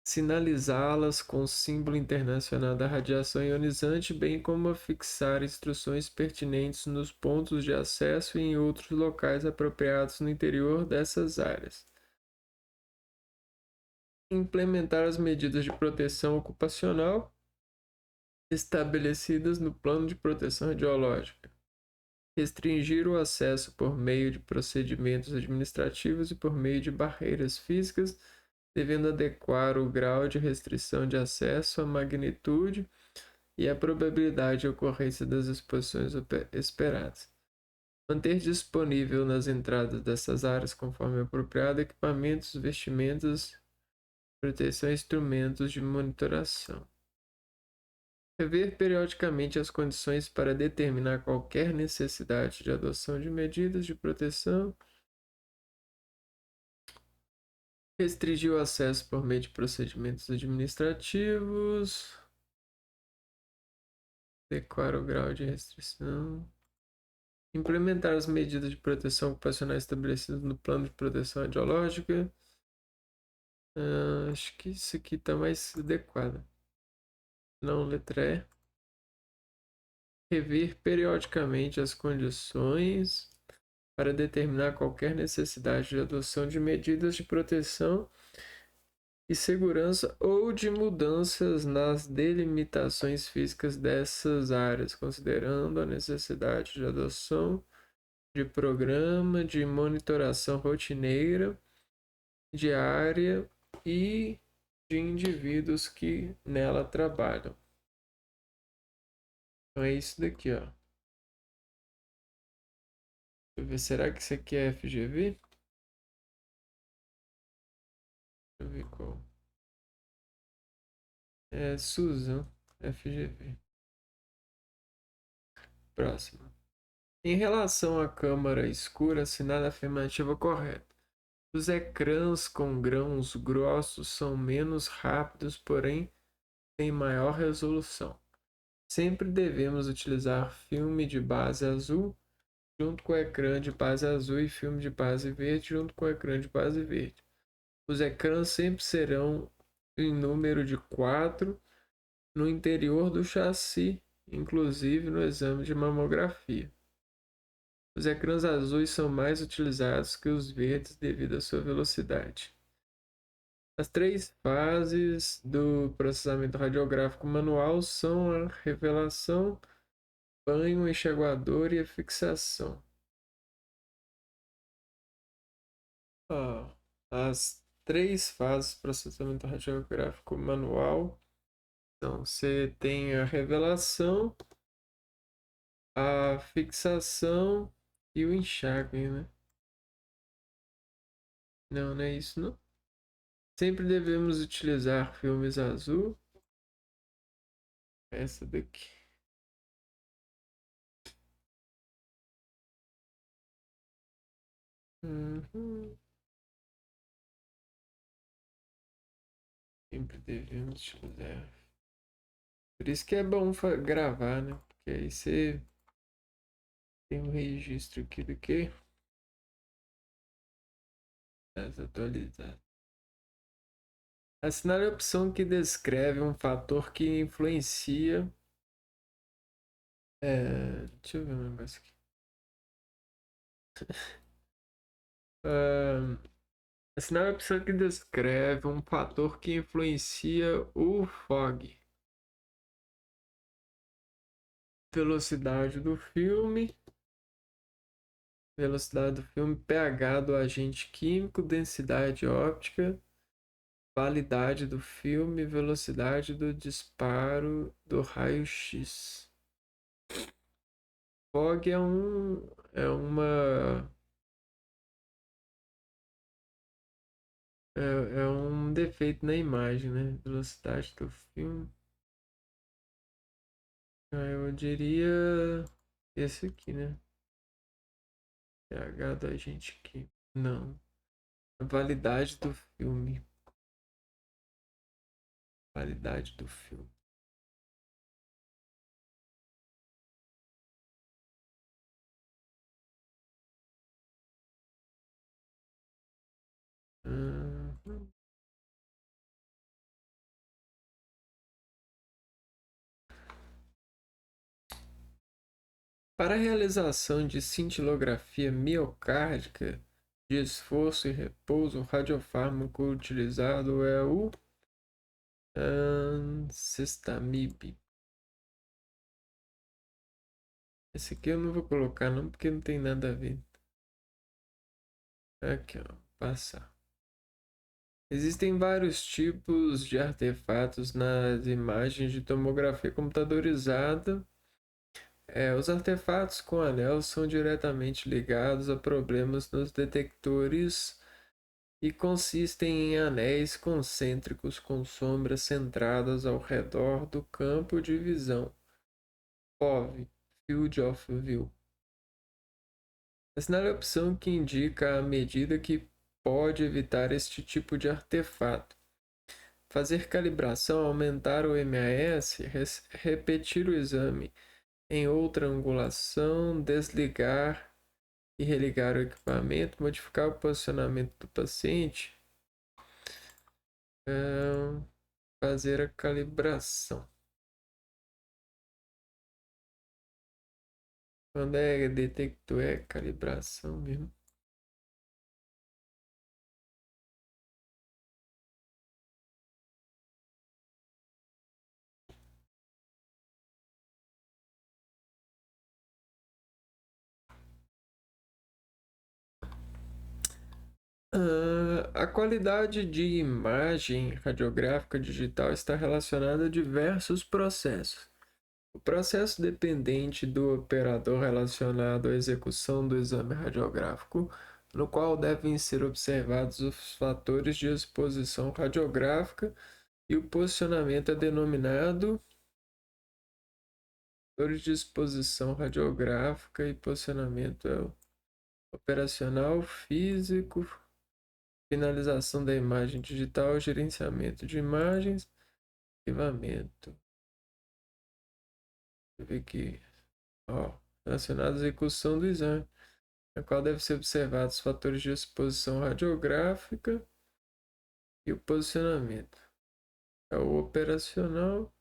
sinalizá-las com o símbolo internacional da radiação ionizante, bem como fixar instruções pertinentes nos pontos de acesso e em outros locais apropriados no interior dessas áreas. Implementar as medidas de proteção ocupacional estabelecidas no plano de proteção radiológica. Restringir o acesso por meio de procedimentos administrativos e por meio de barreiras físicas, devendo adequar o grau de restrição de acesso à magnitude e à probabilidade de ocorrência das exposições esperadas. Manter disponível nas entradas dessas áreas, conforme apropriado, equipamentos, vestimentas, proteção e instrumentos de monitoração. Rever periodicamente as condições para determinar qualquer necessidade de adoção de medidas de proteção. Restringir o acesso por meio de procedimentos administrativos. Adequar o grau de restrição. Implementar as medidas de proteção ocupacional estabelecidas no plano de proteção radiológica. Acho que isso aqui está mais adequado. Não, letra E. Rever periodicamente as condições para determinar qualquer necessidade de adoção de medidas de proteção e segurança ou de mudanças nas delimitações físicas dessas áreas, considerando a necessidade de adoção de programa de monitoração rotineira, diária e de indivíduos que nela trabalham. Então é isso daqui, ó. Deixa eu ver, será que isso aqui é FGV? Deixa eu ver qual. É Susan, FGV. Próximo. Em relação à câmara escura, assinada a afirmativa correta. Os ecrãs com grãos grossos são menos rápidos, porém têm maior resolução. Sempre devemos utilizar filme de base azul junto com o ecrã de base azul e filme de base verde junto com o ecrã de base verde. Os ecrãs sempre serão em número de 4 no interior do chassi, inclusive no exame de mamografia. Os ecrãs azuis são mais utilizados que os verdes devido à sua velocidade. As três fases do processamento radiográfico manual são a revelação, banho enxaguador e a fixação. As três fases do processamento radiográfico manual. Então, você tem a revelação, a fixação e o enxágue, né? Não, não é isso, não. Sempre devemos utilizar filmes azul. Essa daqui. Uhum. Sempre devemos utilizar. Por isso que é bom gravar, né? Porque aí você tem um registro aqui do que? Das atualizadas. Assinale a opção que descreve um fator que influencia. Deixa eu ver um negócio aqui. Assinale a opção que descreve um fator que influencia o fog. Velocidade do filme. Velocidade do filme, pH do agente químico, densidade óptica, validade do filme, velocidade do disparo do raio-x. Fog é um defeito na imagem, né? Velocidade do filme. Eu diria esse aqui, né? pH do agente químico. Não. A validade do filme. Validade do filme. Hum. Para a realização de cintilografia miocárdica de esforço e repouso, o radiofármaco utilizado é o Ancistamib. Esse aqui eu não vou colocar não, porque não tem nada a ver. Aqui, ó, passar. Existem vários tipos de artefatos nas imagens de tomografia computadorizada. Os artefatos com anel são diretamente ligados a problemas nos detectores e consistem em anéis concêntricos com sombras centradas ao redor do campo de visão, FOV, Field of View. Assinale a opção que indica a medida que pode evitar este tipo de artefato. Fazer calibração, aumentar o MAS, repetir o exame em outra angulação, desligar e religar o equipamento, modificar o posicionamento do paciente, fazer a calibração. Quando é detector, é calibração mesmo. A qualidade de imagem radiográfica digital está relacionada a diversos processos. O processo dependente do operador relacionado à execução do exame radiográfico, no qual devem ser observados os fatores de exposição radiográfica e o posicionamento é denominado fatores de exposição radiográfica e posicionamento é o operacional, físico, finalização da imagem digital, gerenciamento de imagens, arquivamento. Deixa eu ver aqui. Ó, relacionado à execução do exame, na qual deve ser observados os fatores de exposição radiográfica e o posicionamento. É o operacional.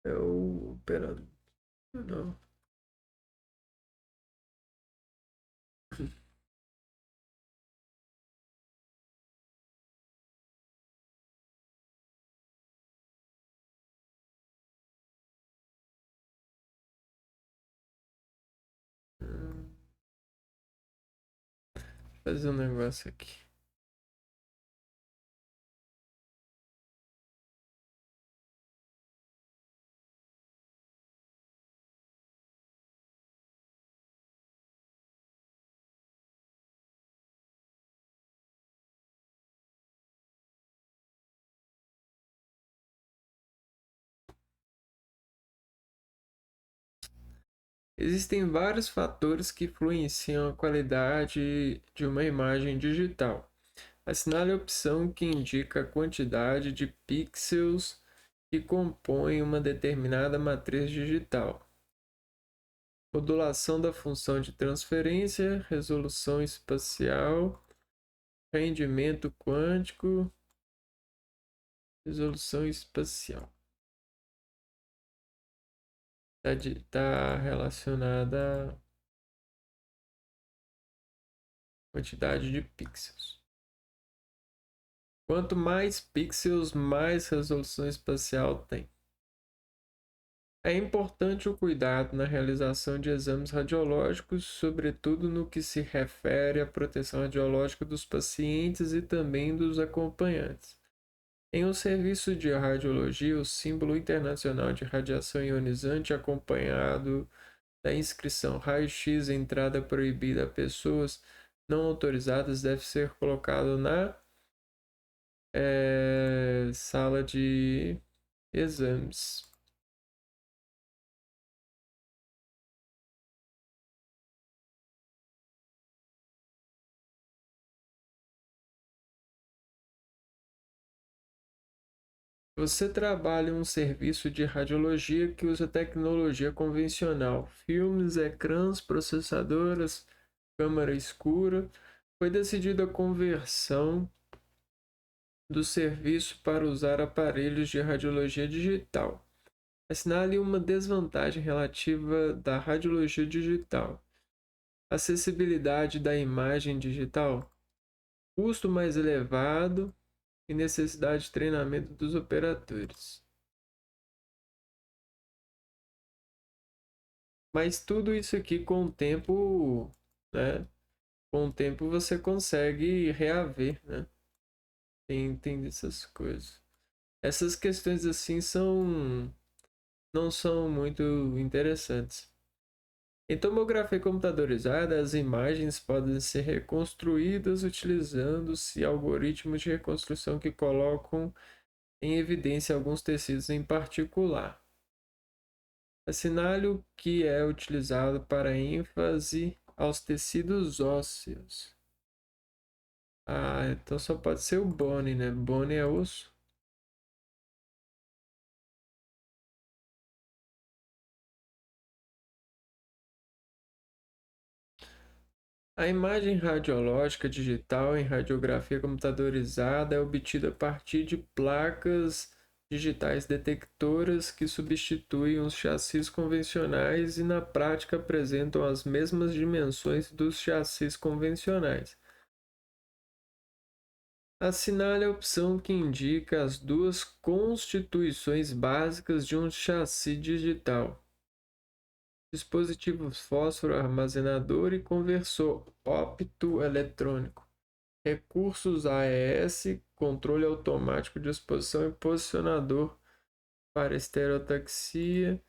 É o operacional. Vou fazer um negócio aqui. Existem vários fatores que influenciam a qualidade de uma imagem digital. Assinale a opção que indica a quantidade de pixels que compõem uma determinada matriz digital. Modulação da função de transferência, resolução espacial, rendimento quântico, resolução espacial. Está relacionada quantidade de pixels. Quanto mais pixels, mais resolução espacial tem. É importante o cuidado na realização de exames radiológicos, sobretudo no que se refere à proteção radiológica dos pacientes e também dos acompanhantes. Em um serviço de radiologia, o símbolo internacional de radiação ionizante, acompanhado da inscrição raio-x entrada proibida a pessoas não autorizadas, deve ser colocado na sala de exames. Você trabalha em um serviço de radiologia que usa tecnologia convencional, filmes, ecrãs, processadoras, câmara escura. Foi decidida a conversão do serviço para usar aparelhos de radiologia digital. Assinale uma desvantagem relativa da radiologia digital. Acessibilidade da imagem digital, custo mais elevado e necessidade de treinamento dos operadores. Mas tudo isso aqui com o tempo, né? Com o tempo você consegue reaver, né? Tem essas coisas. Essas questões assim não são muito interessantes. Em tomografia computadorizada, as imagens podem ser reconstruídas utilizando-se algoritmos de reconstrução que colocam em evidência alguns tecidos em particular. Assinale o que é utilizado para ênfase aos tecidos ósseos. Ah, então só pode ser o bone, né? Bone é osso. A imagem radiológica digital em radiografia computadorizada é obtida a partir de placas digitais detectoras que substituem os chassis convencionais e na prática apresentam as mesmas dimensões dos chassis convencionais. Assinale a opção que indica as duas constituições básicas de um chassi digital: dispositivo fósforo armazenador e conversor optoeletrônico, recursos AES, controle automático de exposição e posicionador para estereotaxia,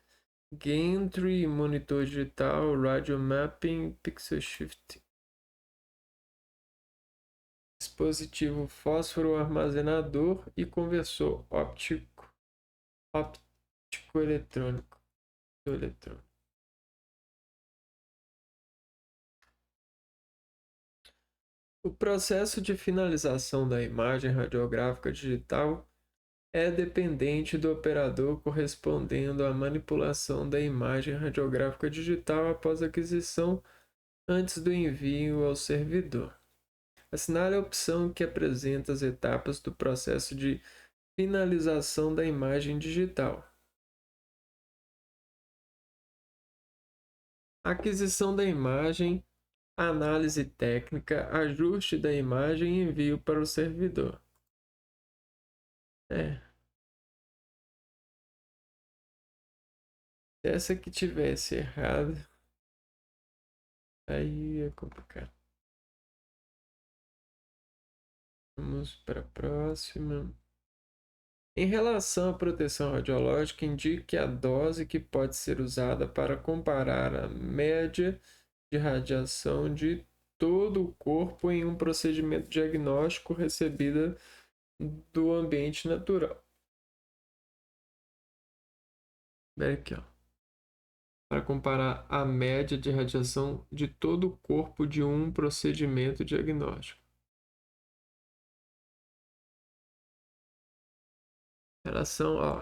gantry, monitor digital, radio mapping, pixel shift. Dispositivo fósforo armazenador e conversor óptico eletrônico. O processo de finalização da imagem radiográfica digital é dependente do operador, correspondendo à manipulação da imagem radiográfica digital após a aquisição antes do envio ao servidor. Assinale a opção que apresenta as etapas do processo de finalização da imagem digital. Aquisição da imagem, análise técnica, ajuste da imagem e envio para o servidor. Se essa aqui tivesse errado, aí é complicado. Vamos para a próxima. Em relação à proteção radiológica, indique a dose que pode ser usada para comparar a média de radiação de todo o corpo em um procedimento diagnóstico recebida do ambiente natural. Aqui, ó. Para comparar a média de radiação de todo o corpo de um procedimento diagnóstico.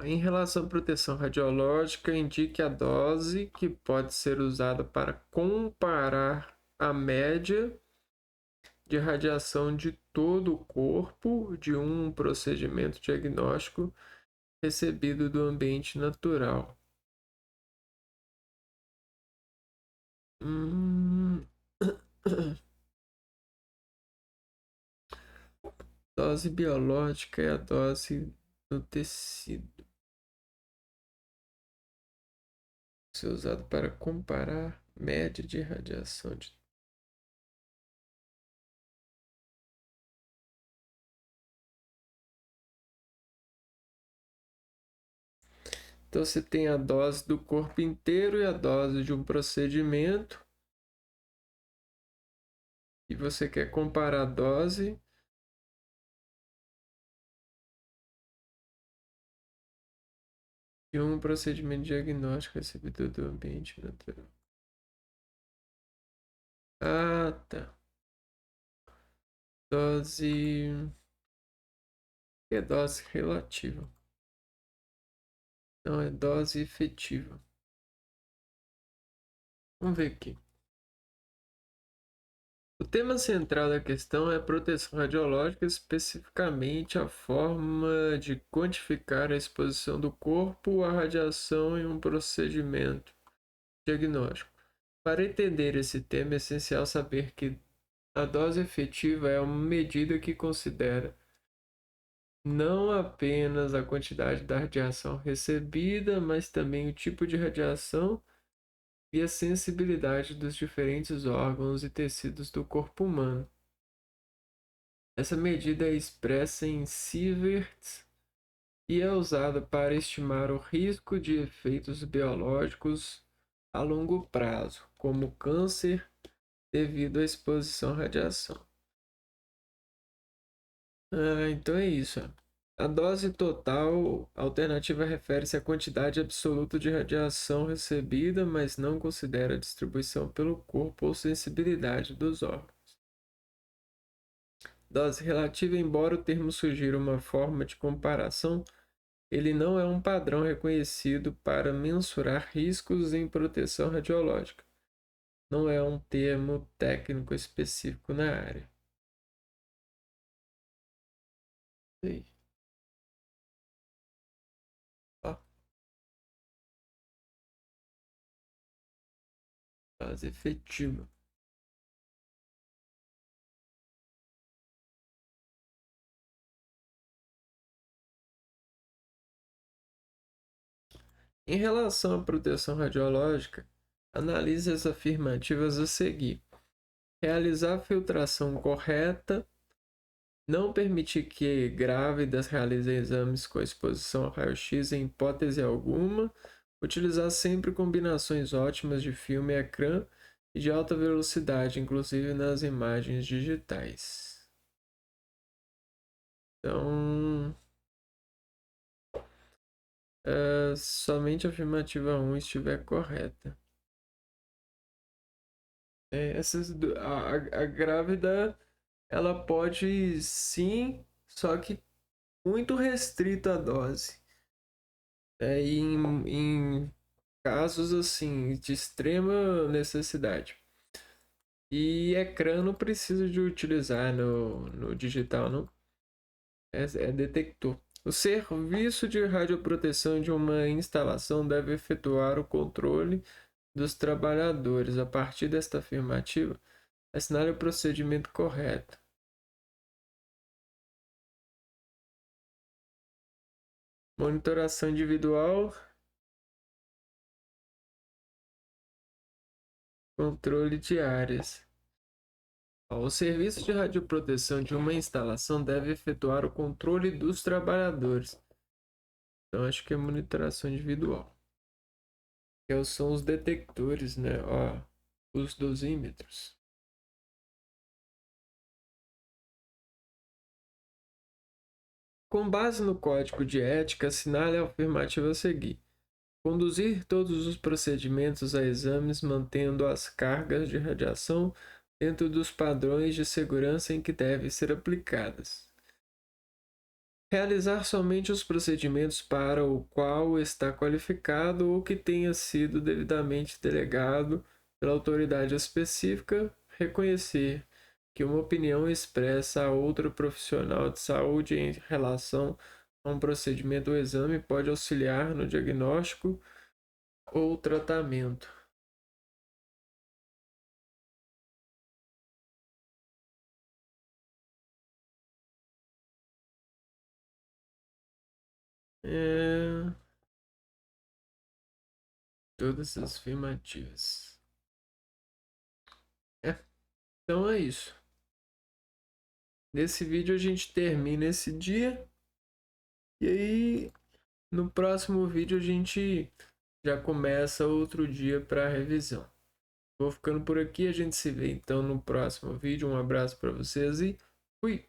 Em relação à proteção radiológica, indique a dose que pode ser usada para comparar a média de radiação de todo o corpo de um procedimento diagnóstico recebido do ambiente natural. Hum... Dose biológica é a dose no tecido. Isso é usado para comparar média de radiação de... Então você tem a dose do corpo inteiro e a dose de um procedimento. E você quer comparar a dose de um procedimento diagnóstico recebido do ambiente natural. Ah, tá. Dose. É dose relativa. Não, é dose efetiva. Vamos ver aqui. O tema central da questão é a proteção radiológica, especificamente a forma de quantificar a exposição do corpo à radiação em um procedimento diagnóstico. Para entender esse tema, é essencial saber que a dose efetiva é uma medida que considera não apenas a quantidade da radiação recebida, mas também o tipo de radiação e a sensibilidade dos diferentes órgãos e tecidos do corpo humano. Essa medida é expressa em sieverts e é usada para estimar o risco de efeitos biológicos a longo prazo, como câncer devido à exposição à radiação. Então é isso. A dose total alternativa refere-se à quantidade absoluta de radiação recebida, mas não considera a distribuição pelo corpo ou sensibilidade dos órgãos. Dose relativa, embora o termo sugira uma forma de comparação, ele não é um padrão reconhecido para mensurar riscos em proteção radiológica. Não é um termo técnico específico na área. Aí. Ó, dose efetiva. Em relação à proteção radiológica, analise as afirmativas a seguir. Realizar a filtração correta, não permitir que grávidas realizem exames com exposição a raio-x em hipótese alguma, utilizar sempre combinações ótimas de filme e ecrã e de alta velocidade, inclusive nas imagens digitais. Então, somente a afirmativa 1 estiver correta. A grávida, ela pode sim, só que muito restrita a dose. Em casos assim de extrema necessidade. E ecrã não precisa de utilizar no digital, não. É detector. O serviço de radioproteção de uma instalação deve efetuar o controle dos trabalhadores. A partir desta afirmativa, assinale o procedimento correto. Monitoração individual, controle de áreas. O serviço de radioproteção de uma instalação deve efetuar o controle dos trabalhadores. Então, acho que é monitoração individual. Que são os detectores, né? Ó, os dosímetros. Com base no código de ética, assinale a afirmativa a seguir. Conduzir todos os procedimentos a exames mantendo as cargas de radiação dentro dos padrões de segurança em que devem ser aplicadas. Realizar somente os procedimentos para o qual está qualificado ou que tenha sido devidamente delegado pela autoridade específica. Reconhecer que uma opinião expressa a outro profissional de saúde em relação a um procedimento ou exame pode auxiliar no diagnóstico ou tratamento. É... Todas as afirmativas. É, então é isso. Nesse vídeo a gente termina esse dia. E aí, no próximo vídeo a gente já começa outro dia para revisão. Vou ficando por aqui, a gente se vê então no próximo vídeo. Um abraço para vocês e fui!